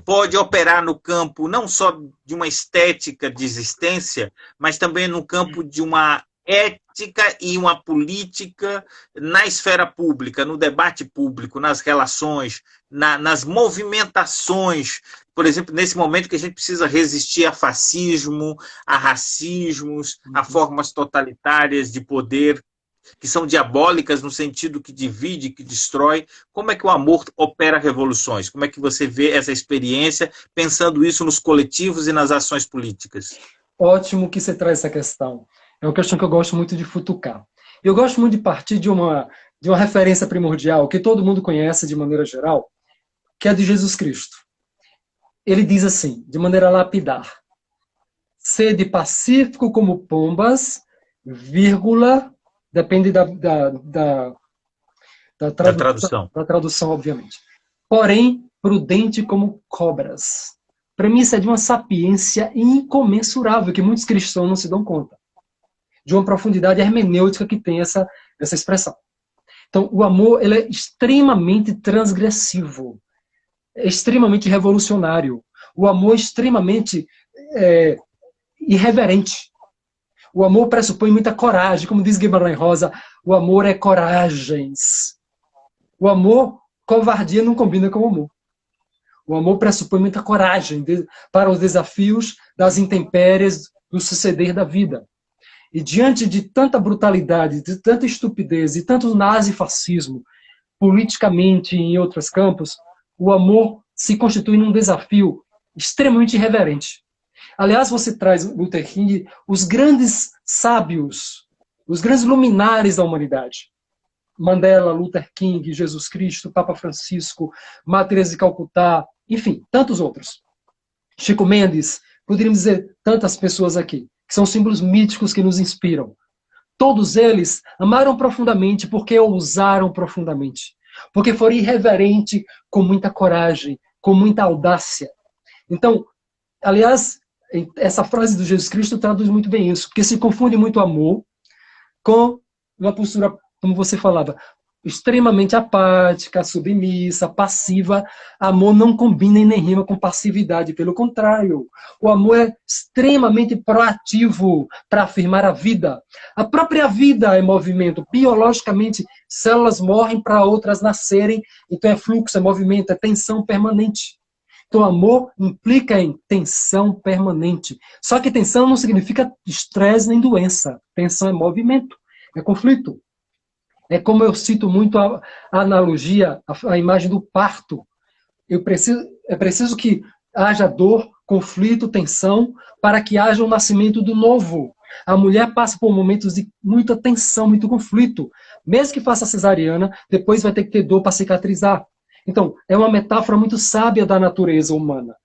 pode operar no campo não só de uma estética de existência, mas também no campo de uma ética e uma política na esfera pública, no debate público, nas relações, nas movimentações, por exemplo, nesse momento que a gente precisa resistir a fascismo, a racismos, a formas totalitárias de poder que são diabólicas no sentido que divide, que destrói. Como é que o amor opera revoluções? Como é que você vê essa experiência, pensando isso nos coletivos e nas ações políticas? Ótimo que você traz essa questão. É uma questão que eu gosto muito de futucar. Eu gosto muito de partir de uma referência primordial que todo mundo conhece de maneira geral, que é de Jesus Cristo. Ele diz assim, de maneira lapidar: sede pacífico como pombas, vírgula, depende da tradução, obviamente. Porém, prudente como cobras. Premissa é de uma sapiência incomensurável, que muitos cristãos não se dão conta. De uma profundidade hermenêutica que tem essa expressão. Então, o amor ele é extremamente transgressivo, é extremamente revolucionário. O amor é extremamente irreverente. O amor pressupõe muita coragem. Como diz Guimarães Rosa, o amor é coragens. O amor, covardia não combina com o amor. O amor pressupõe muita coragem para os desafios das intempéries do suceder da vida. E diante de tanta brutalidade, de tanta estupidez e tanto nazifascismo, politicamente e em outros campos, o amor se constitui num desafio extremamente irreverente. Aliás, você traz, Luther King, os grandes sábios, os grandes luminares da humanidade. Mandela, Luther King, Jesus Cristo, Papa Francisco, Madre Teresa de Calcutá, enfim, tantos outros. Chico Mendes, poderíamos dizer tantas pessoas aqui, que são símbolos míticos que nos inspiram. Todos eles amaram profundamente porque ousaram profundamente. Porque foram irreverentes com muita coragem, com muita audácia. Então, aliás, essa frase do Jesus Cristo traduz muito bem isso, porque se confunde muito amor com uma postura, como você falava, extremamente apática, submissa, passiva. Amor não combina e nem rima com passividade, pelo contrário. O amor é extremamente proativo para afirmar a vida. A própria vida é movimento. Biologicamente, células morrem para outras nascerem, então é fluxo, é movimento, é tensão permanente. Então, amor implica em tensão permanente. Só que tensão não significa estresse nem doença. Tensão é movimento, é conflito. É como eu cito muito a analogia, a imagem do parto. É preciso que haja dor, conflito, tensão, para que haja o nascimento do novo. A mulher passa por momentos de muita tensão, muito conflito. Mesmo que faça cesariana, depois vai ter que ter dor para cicatrizar. Então, é uma metáfora muito sábia da natureza humana.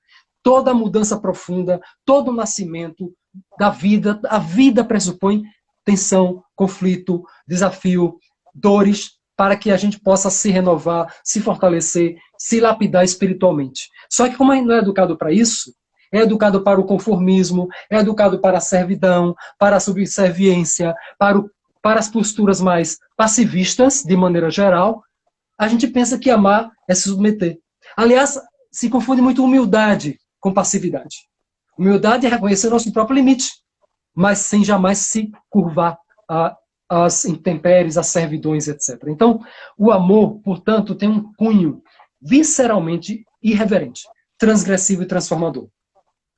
Toda mudança profunda, todo nascimento da vida, a vida pressupõe tensão, conflito, desafio, dores, para que a gente possa se renovar, se fortalecer, se lapidar espiritualmente. Só que como a gente não é educado para isso, é educado para o conformismo, é educado para a servidão, para a subserviência, para as posturas mais passivistas, de maneira geral, a gente pensa que amar é se submeter. Aliás, se confunde muito humildade com passividade. Humildade é reconhecer nosso próprio limite, mas sem jamais se curvar às intempéries, às servidões, etc. Então, o amor, portanto, tem um cunho visceralmente irreverente, transgressivo e transformador.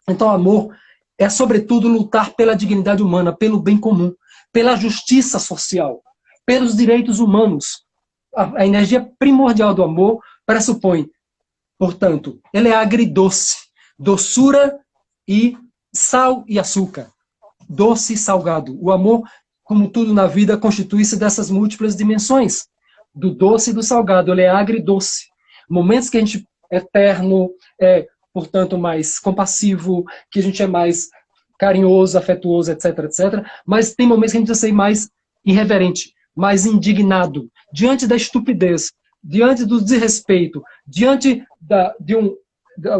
Então, o amor é, sobretudo, lutar pela dignidade humana, pelo bem comum, pela justiça social, pelos direitos humanos. A energia primordial do amor pressupõe, portanto, ele é agridoce, doçura e sal e açúcar, doce e salgado. O amor, como tudo na vida, constitui-se dessas múltiplas dimensões, do doce e do salgado. Ele é agridoce. Momentos que a gente é terno, portanto, mais compassivo, que a gente é mais carinhoso, afetuoso, etc, etc. Mas tem momentos que a gente precisa ser mais irreverente, mais indignado, diante da estupidez, diante do desrespeito, diante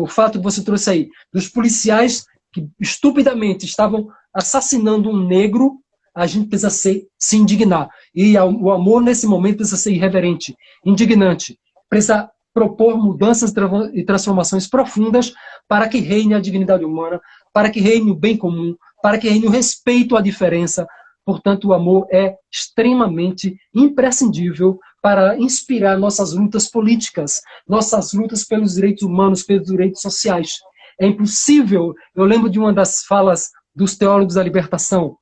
o fato que você trouxe aí, dos policiais que estupidamente estavam assassinando um negro, a gente precisa se indignar. E o amor, nesse momento, precisa ser irreverente, indignante, precisa propor mudanças e transformações profundas para que reine a dignidade humana, para que reine o bem comum, para que reine o respeito à diferença. Portanto, o amor é extremamente imprescindível para inspirar nossas lutas políticas, nossas lutas pelos direitos humanos, pelos direitos sociais. É impossível, eu lembro de uma das falas dos teólogos da libertação,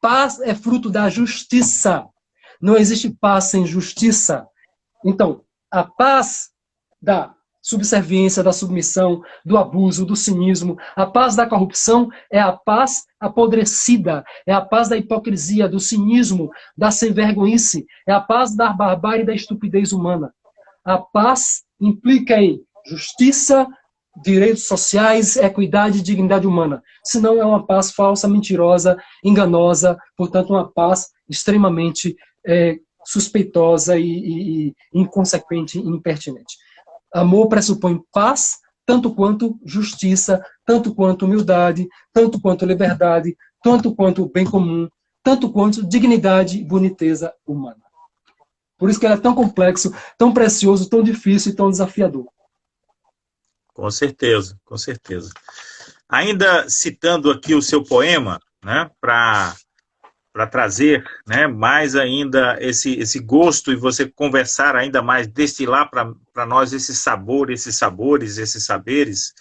paz é fruto da justiça. Não existe paz sem justiça. Então, a paz da subserviência, da submissão, do abuso, do cinismo, a paz da corrupção é a paz apodrecida, é a paz da hipocrisia, do cinismo, da sem-vergonhice, é a paz da barbárie e da estupidez humana. A paz implica em justiça, direitos sociais, equidade e dignidade humana. Senão é uma paz falsa, mentirosa, enganosa, portanto uma paz extremamente suspeitosa e inconsequente e impertinente. Amor pressupõe paz, tanto quanto justiça, tanto quanto humildade, tanto quanto liberdade, tanto quanto bem comum, tanto quanto dignidade e boniteza humana. Por isso que ele é tão complexo, tão precioso, tão difícil e tão desafiador. Com certeza, com certeza. Ainda citando aqui o seu poema, né, para trazer, né, mais ainda esse gosto e você conversar ainda mais, destilar para nós esse sabor, esses sabores, esses saberes.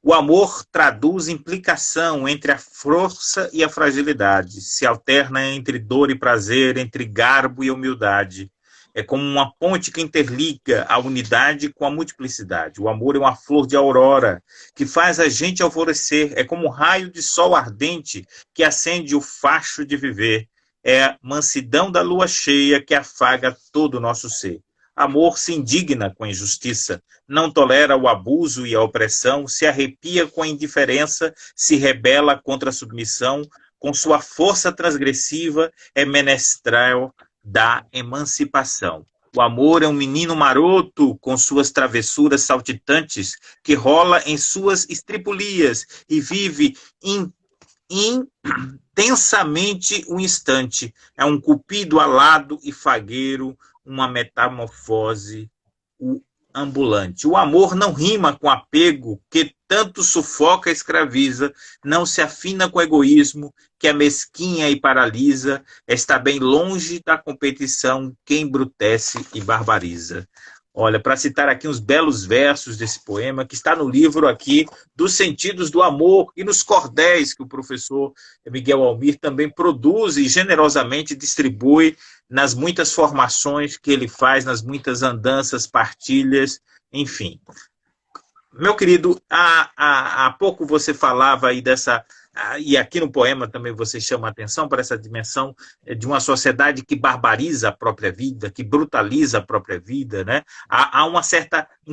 O amor traduz implicação entre a força e a fragilidade, se alterna entre dor e prazer, entre garbo e humildade. É como uma ponte que interliga a unidade com a multiplicidade. O amor é uma flor de aurora que faz a gente alvorecer. É como um raio de sol ardente que acende o facho de viver. É a mansidão da lua cheia que afaga todo o nosso ser. Amor se indigna com a injustiça, não tolera o abuso e a opressão, se arrepia com a indiferença, se rebela contra a submissão, com sua força transgressiva é menestral da emancipação. O amor é um menino maroto com suas travessuras saltitantes que rola em suas estripulias e vive intensamente um instante. É um cupido alado e fagueiro, uma metamorfose ambulante. O amor não rima com apego que tanto sufoca e escraviza, não se afina com o egoísmo que é mesquinha e paralisa, está bem longe da competição que embrutece e barbariza. Olha, para citar aqui uns belos versos desse poema, que está no livro aqui, dos Sentidos do Amor, e nos cordéis que o professor Miguel Almir também produz e generosamente distribui nas muitas formações que ele faz, nas muitas andanças, partilhas, enfim. Meu querido, há pouco você falava aí dessa... E aqui no poema também você chama a atenção para essa dimensão de uma sociedade que barbariza a própria vida, que brutaliza a própria vida, né? Há um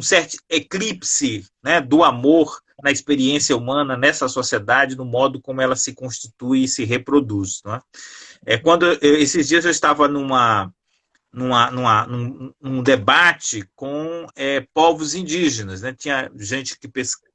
certo eclipse, né, do amor na experiência humana, nessa sociedade, no modo como ela se constitui e se reproduz. Não é? Esses dias eu estava num debate com povos indígenas, né? Tinha gente que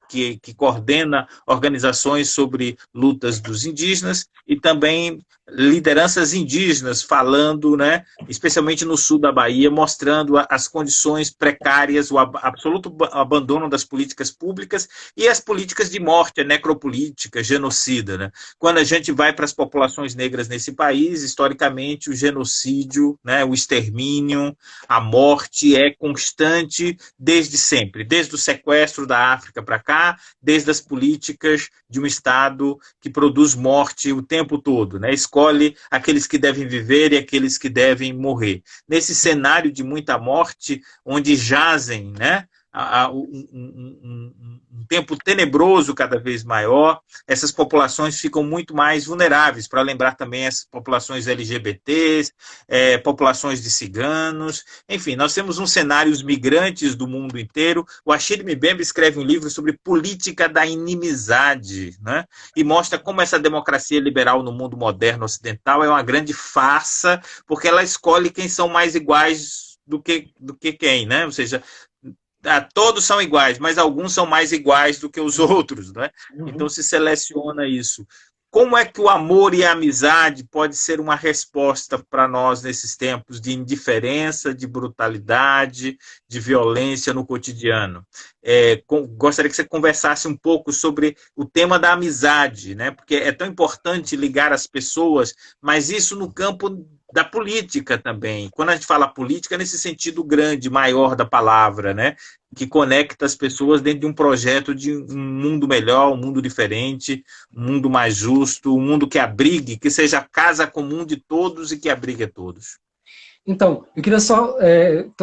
que coordena organizações sobre lutas dos indígenas, e também lideranças indígenas falando, né, especialmente no sul da Bahia, mostrando as condições precárias, o absoluto abandono das políticas públicas e as políticas de morte, a necropolítica, genocida. Né? Quando a gente vai para as populações negras nesse país, historicamente, o genocídio, né, o extermínio, a morte é constante desde sempre, desde o sequestro da África para cá, desde as políticas de um Estado que produz morte o tempo todo, né? Escolhe aqueles que devem viver e aqueles que devem morrer. Nesse cenário de muita morte, onde jazem, né, um tempo tenebroso cada vez maior, essas populações ficam muito mais vulneráveis, para lembrar também as populações LGBTs, populações de ciganos, enfim, nós temos um cenário, os migrantes do mundo inteiro. O Achille Mbembe escreve um livro sobre política da inimizade, né? E mostra como essa democracia liberal no mundo moderno ocidental é uma grande farsa, porque ela escolhe quem são mais iguais do que quem, né? Ou seja, todos são iguais, mas alguns são mais iguais do que os outros, né? Então se seleciona isso. Como é que o amor e a amizade pode ser uma resposta para nós nesses tempos de indiferença, de brutalidade, de violência no cotidiano? Gostaria que você conversasse um pouco sobre o tema da amizade, né? Porque é tão importante ligar as pessoas, mas isso no campo da política também. Quando a gente fala política, nesse sentido grande, maior da palavra, né? Que conecta as pessoas dentro de um projeto de um mundo melhor, um mundo diferente, um mundo mais justo, um mundo que abrigue, que seja a casa comum de todos e que abrigue a todos. Então, eu queria só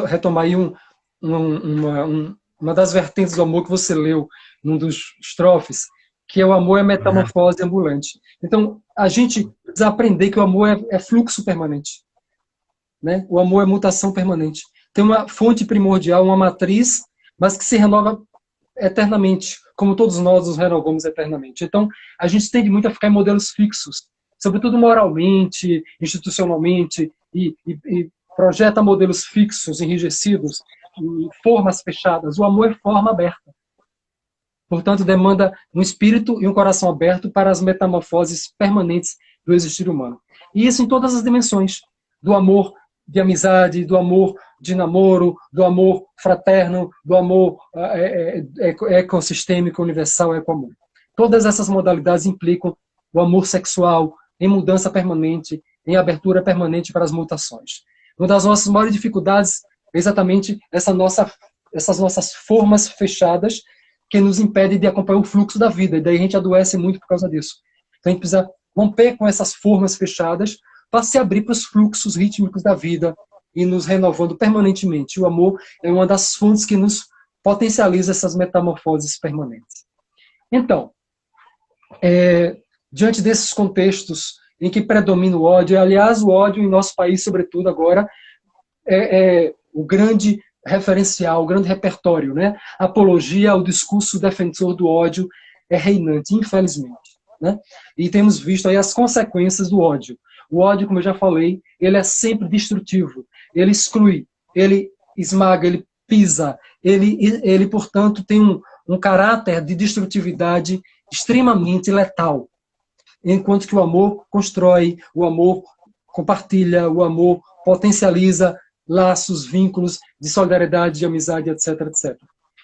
retomar aí uma das vertentes do amor que você leu num dos estrofes, que é o amor é metamorfose ambulante. Então, a gente precisa aprender que o amor é fluxo permanente. Né? O amor é mutação permanente. Tem uma fonte primordial, uma matriz, mas que se renova eternamente, como todos nós nos renovamos eternamente. Então, a gente tende muito a ficar em modelos fixos, sobretudo moralmente, institucionalmente, e projeta modelos fixos, enrijecidos, em formas fechadas. O amor é forma aberta. Portanto, demanda um espírito e um coração aberto para as metamorfoses permanentes do existir humano. E isso em todas as dimensões, do amor de amizade, do amor de namoro, do amor fraterno, do amor ecossistêmico, universal, ecoamor. Todas essas modalidades implicam o amor sexual em mudança permanente, em abertura permanente para as mutações. Uma das nossas maiores dificuldades é exatamente essas nossas formas fechadas que nos impedem de acompanhar o fluxo da vida, e daí a gente adoece muito por causa disso. Então a gente precisa romper com essas formas fechadas para se abrir para os fluxos rítmicos da vida e nos renovando permanentemente. O amor é uma das fontes que nos potencializa essas metamorfoses permanentes. Então, diante desses contextos em que predomina o ódio, aliás, o ódio em nosso país, sobretudo agora, é o grande referencial, o grande repertório, né? A apologia ao discurso defensor do ódio é reinante, infelizmente. Né? E temos visto aí as consequências do ódio. O ódio, como eu já falei, ele é sempre destrutivo. Ele exclui, ele esmaga, ele pisa, ele portanto, tem um caráter de destrutividade extremamente letal. Enquanto que o amor constrói, o amor compartilha, o amor potencializa laços, vínculos de solidariedade, de amizade, etc, etc.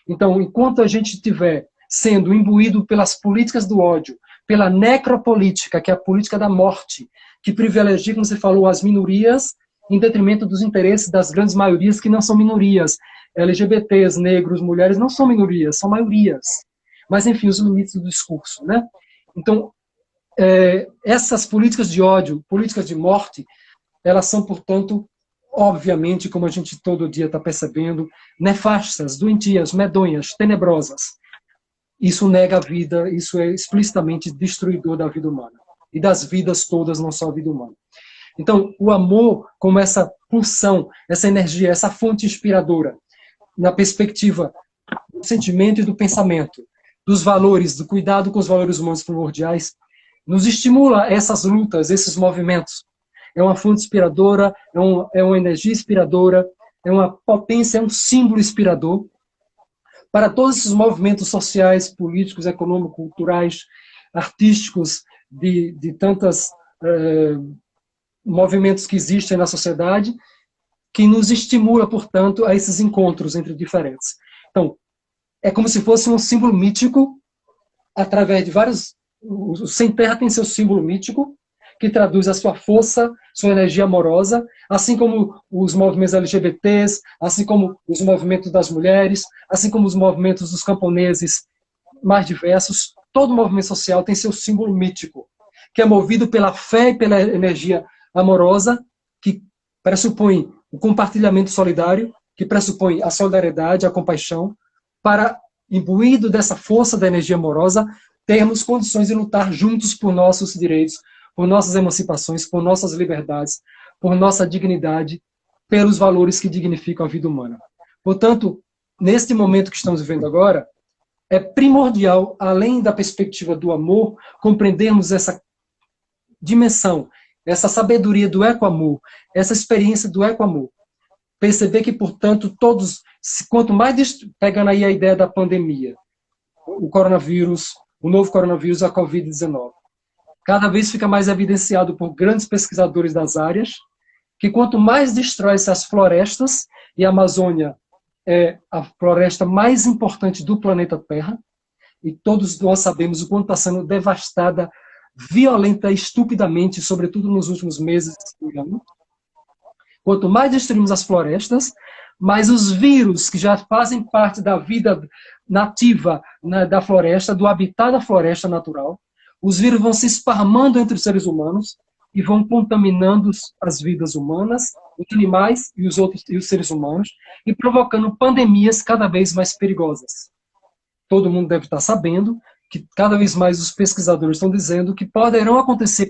Então, enquanto a gente estiver sendo imbuído pelas políticas do ódio, pela necropolítica, que é a política da morte, que privilegia, como você falou, as minorias em detrimento dos interesses das grandes maiorias que não são minorias. LGBTs, negros, mulheres não são minorias, são maiorias. Mas, enfim, os limites do discurso. Né? Então, essas políticas de ódio, políticas de morte, elas são, portanto, obviamente, como a gente todo dia está percebendo, nefastas, doentias, medonhas, tenebrosas. Isso nega a vida, isso é explicitamente destruidor da vida humana. E das vidas todas, não só a vida humana. Então, o amor, como essa pulsão, essa energia, essa fonte inspiradora, na perspectiva do sentimento e do pensamento, dos valores, do cuidado com os valores humanos primordiais, nos estimula essas lutas, esses movimentos. É uma fonte inspiradora, é uma energia inspiradora, é uma potência, é um símbolo inspirador para todos esses movimentos sociais, políticos, econômicos, culturais, artísticos, de tantos movimentos que existem na sociedade, que nos estimula, portanto, a esses encontros entre diferentes. Então, é como se fosse um símbolo mítico, através de vários... O Sem Terra tem seu símbolo mítico, que traduz a sua força, sua energia amorosa, assim como os movimentos LGBTs, assim como os movimentos das mulheres, assim como os movimentos dos camponeses mais diversos. Todo movimento social tem seu símbolo mítico, que é movido pela fé e pela energia amorosa, que pressupõe o compartilhamento solidário, que pressupõe a solidariedade, a compaixão, para, imbuído dessa força da energia amorosa, termos condições de lutar juntos por nossos direitos, por nossas emancipações, por nossas liberdades, por nossa dignidade, pelos valores que dignificam a vida humana. Portanto, neste momento que estamos vivendo agora, é primordial, além da perspectiva do amor, compreendermos essa dimensão, essa sabedoria do eco-amor, essa experiência do eco-amor. Perceber que, portanto, todos, quanto mais, pegando aí a ideia da pandemia, o coronavírus, o novo coronavírus, a Covid-19, cada vez fica mais evidenciado por grandes pesquisadores das áreas, que quanto mais destrói-se as florestas, e a Amazônia é a floresta mais importante do planeta Terra, e todos nós sabemos o quanto está sendo devastada violenta e estupidamente, sobretudo nos últimos meses. Quanto mais destruímos as florestas, mais os vírus que já fazem parte da vida nativa, né, da floresta, do habitat da floresta natural, os vírus vão se esparmando entre os seres humanos e vão contaminando as vidas humanas, os animais e os seres humanos, e provocando pandemias cada vez mais perigosas. Todo mundo deve estar sabendo que cada vez mais os pesquisadores estão dizendo que poderão acontecer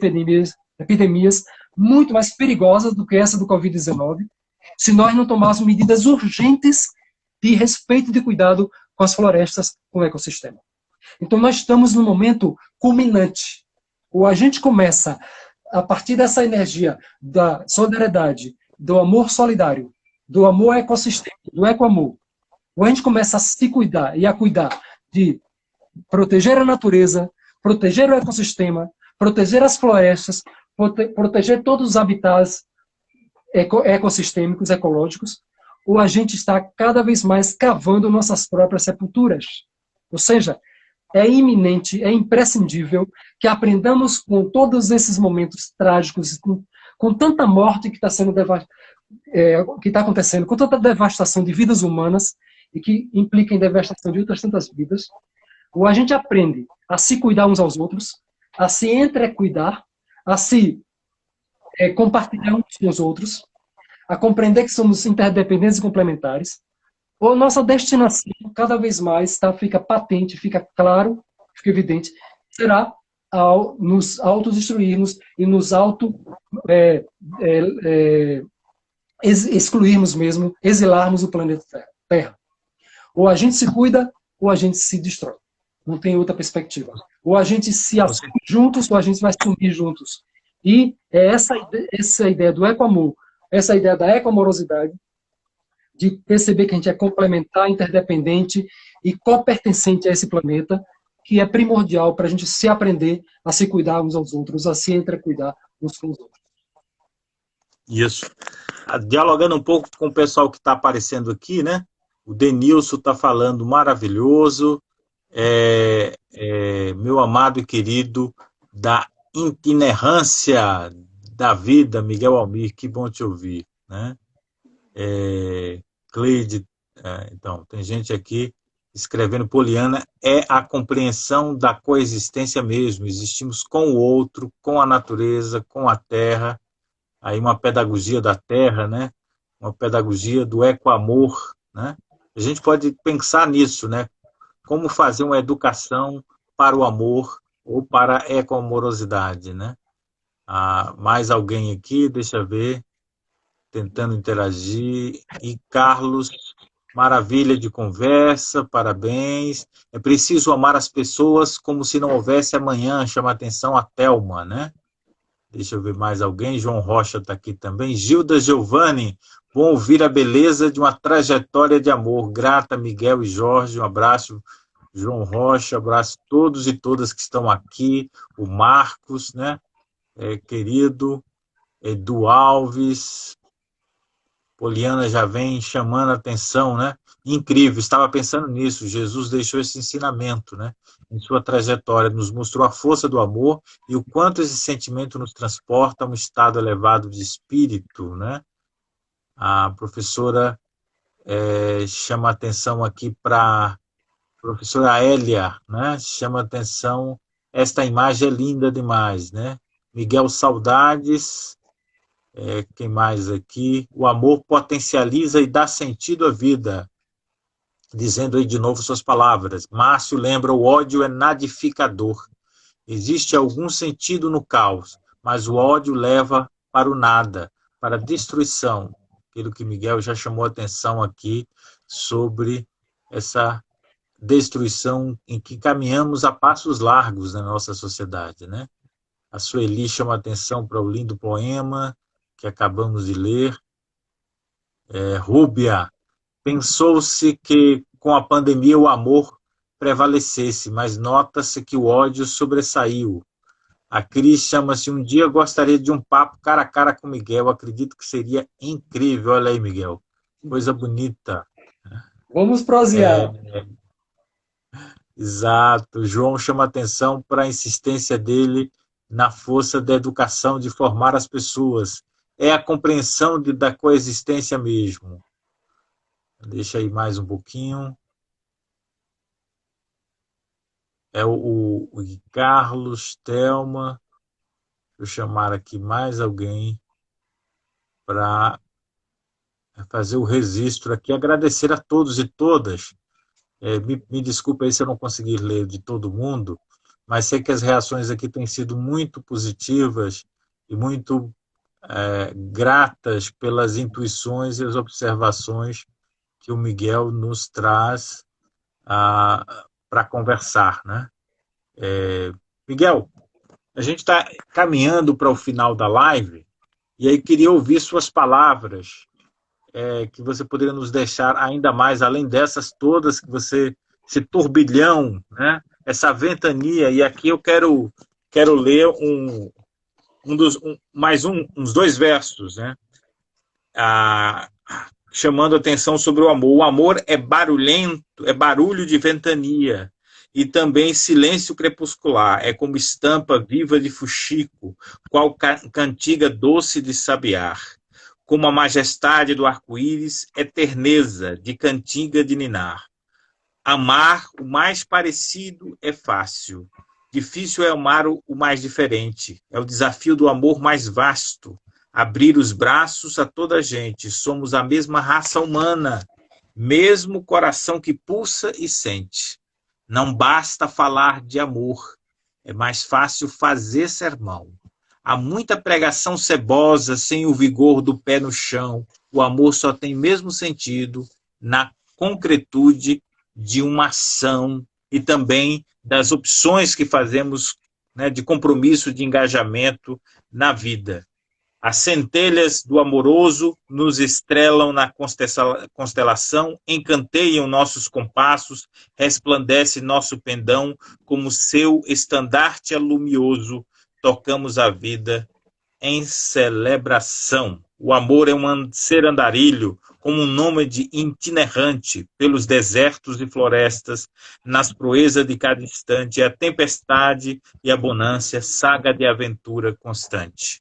epidemias muito mais perigosas do que essa do Covid-19, se nós não tomarmos medidas urgentes de respeito e de cuidado com as florestas, com o ecossistema. Então nós estamos num momento culminante. Ou a gente começa, a partir dessa energia da solidariedade, do amor solidário, do amor ecossistêmico, do ecoamor, ou a gente começa a se cuidar e a cuidar de proteger a natureza, proteger o ecossistema, proteger as florestas, proteger todos os habitats ecossistêmicos, ecológicos, ou a gente está cada vez mais cavando nossas próprias sepulturas. Ou seja, é iminente, é imprescindível que aprendamos com todos esses momentos trágicos, com tanta morte que está que está acontecendo, com tanta devastação de vidas humanas e que implica em devastação de outras tantas vidas, ou a gente aprende a se cuidar uns aos outros, a se entrecuidar, a se compartilhar uns com os outros, a compreender que somos interdependentes e complementares, ou nossa destinação cada vez mais fica patente, fica claro, fica evidente, será ao nos autodestruirmos e nos excluirmos mesmo, exilarmos o planeta Terra. Ou a gente se cuida, ou a gente se destrói. Não tem outra perspectiva. Ou a gente se assume juntos, ou a gente vai sumir juntos. E é essa ideia do ecoamor, essa ideia da ecoamorosidade, de perceber que a gente é complementar, interdependente e copertencente a esse planeta, que é primordial para a gente se aprender a se cuidar uns aos outros, a se entrecuidar uns com os outros. Isso. Dialogando um pouco com o pessoal que está aparecendo aqui, né? O Denilson está falando maravilhoso. Meu amado e querido da itinerância da vida, Miguel Almir, que bom te ouvir, né? Cleide, então, tem gente aqui escrevendo, Poliana, é a compreensão da coexistência mesmo, existimos com o outro, com a natureza, com a terra, aí uma pedagogia da terra, né? Uma pedagogia do ecoamor, né? A gente pode pensar nisso, né? Como fazer uma educação para o amor ou para a ecoamorosidade, né? Mais alguém aqui, deixa eu ver, tentando interagir. E Carlos, maravilha de conversa, parabéns. É preciso amar as pessoas como se não houvesse amanhã, chama a atenção a Thelma, né? Deixa eu ver mais alguém. João Rocha está aqui também. Gilda Giovanni, bom ouvir a beleza de uma trajetória de amor. Grata, Miguel e Jorge, um abraço. João Rocha, abraço a todos e todas que estão aqui. O Marcos, né? Querido. Edu Alves. Poliana já vem chamando a atenção, né? Incrível, estava pensando nisso. Jesus deixou esse ensinamento, né? Em sua trajetória, nos mostrou a força do amor e o quanto esse sentimento nos transporta a um estado elevado de espírito, né? A professora chama atenção aqui para a professora Hélia, né? Chama atenção, esta imagem é linda demais, né? Miguel Saudades. Quem mais aqui? O amor potencializa e dá sentido à vida. Dizendo aí de novo suas palavras. Márcio lembra, o ódio é nadificador. Existe algum sentido no caos, mas o ódio leva para o nada, para a destruição. Aquilo que Miguel já chamou a atenção aqui sobre essa destruição em que caminhamos a passos largos na nossa sociedade, né? A Sueli chama a atenção para o lindo poema que acabamos de ler. Rúbia, pensou-se que com a pandemia o amor prevalecesse, mas nota-se que o ódio sobressaiu. A Cris chama-se um dia gostaria de um papo cara a cara com Miguel, acredito que seria incrível. Olha aí, Miguel, coisa bonita. Vamos prosear. Exato, João chama atenção para a insistência dele na força da educação, de formar as pessoas. É a compreensão da coexistência mesmo. Deixa aí mais um pouquinho. O Carlos, Thelma. Deixa eu chamar aqui mais alguém para fazer o registro aqui. Agradecer a todos e todas. Me desculpe aí se eu não conseguir ler de todo mundo, mas sei que as reações aqui têm sido muito positivas e muito gratas pelas intuições e as observações que o Miguel nos traz para conversar, né? Miguel, a gente está caminhando para o final da live e aí queria ouvir suas palavras que você poderia nos deixar ainda mais, além dessas todas que você, esse turbilhão, né? Essa ventania, e aqui eu quero ler uns 2 versos, né? Chamando atenção sobre o amor. O amor é barulhento, é barulho de ventania, e também silêncio crepuscular, é como estampa viva de fuxico, qual cantiga doce de sabiar. Como a majestade do arco-íris é terneza de cantiga de ninar. Amar o mais parecido é fácil. Difícil é amar o mais diferente. É o desafio do amor mais vasto. Abrir os braços a toda a gente. Somos a mesma raça humana, mesmo coração que pulsa e sente. Não basta falar de amor. É mais fácil fazer sermão. Há muita pregação cebosa sem o vigor do pé no chão. O amor só tem mesmo sentido na concretude de uma ação e também das opções que fazemos, né, de compromisso, de engajamento na vida. As centelhas do amoroso nos estrelam na constelação, encanteiam nossos compassos, resplandece nosso pendão como seu estandarte alumioso. Tocamos a vida em celebração. O amor é um ser andarilho, como um nômade itinerante pelos desertos e florestas, nas proezas de cada instante, a tempestade e a bonância, saga de aventura constante.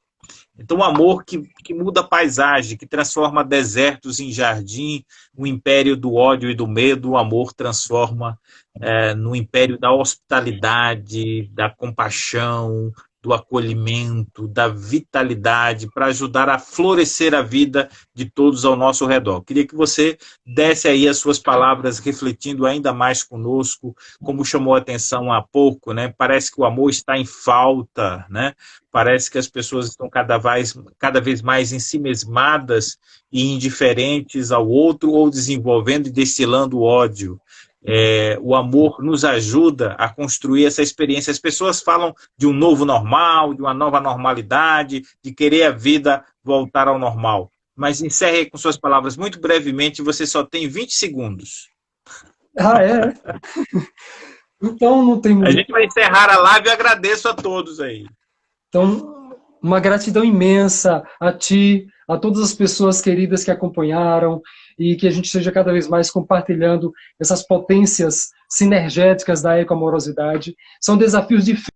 Então, o amor que muda a paisagem, que transforma desertos em jardim, o império do ódio e do medo, o amor transforma no império da hospitalidade, da compaixão, do acolhimento, da vitalidade, para ajudar a florescer a vida de todos ao nosso redor. Queria que você desse aí as suas palavras, refletindo ainda mais conosco, como chamou a atenção há pouco, né? Parece que o amor está em falta, né? Parece que as pessoas estão cada vez mais ensimesmadas e indiferentes ao outro, ou desenvolvendo e destilando ódio. O amor nos ajuda a construir essa experiência. As pessoas falam de um novo normal, de uma nova normalidade, de querer a vida voltar ao normal. Mas encerre com suas palavras muito brevemente, você só tem 20 segundos. Ah, é? Então não tem A muito. gente vai encerrar a live e agradeço a todos aí. Então, uma gratidão imensa a ti, a todas as pessoas queridas que acompanharam e que a gente esteja cada vez mais compartilhando essas potências sinergéticas da ecoamorosidade. São desafios difíceis.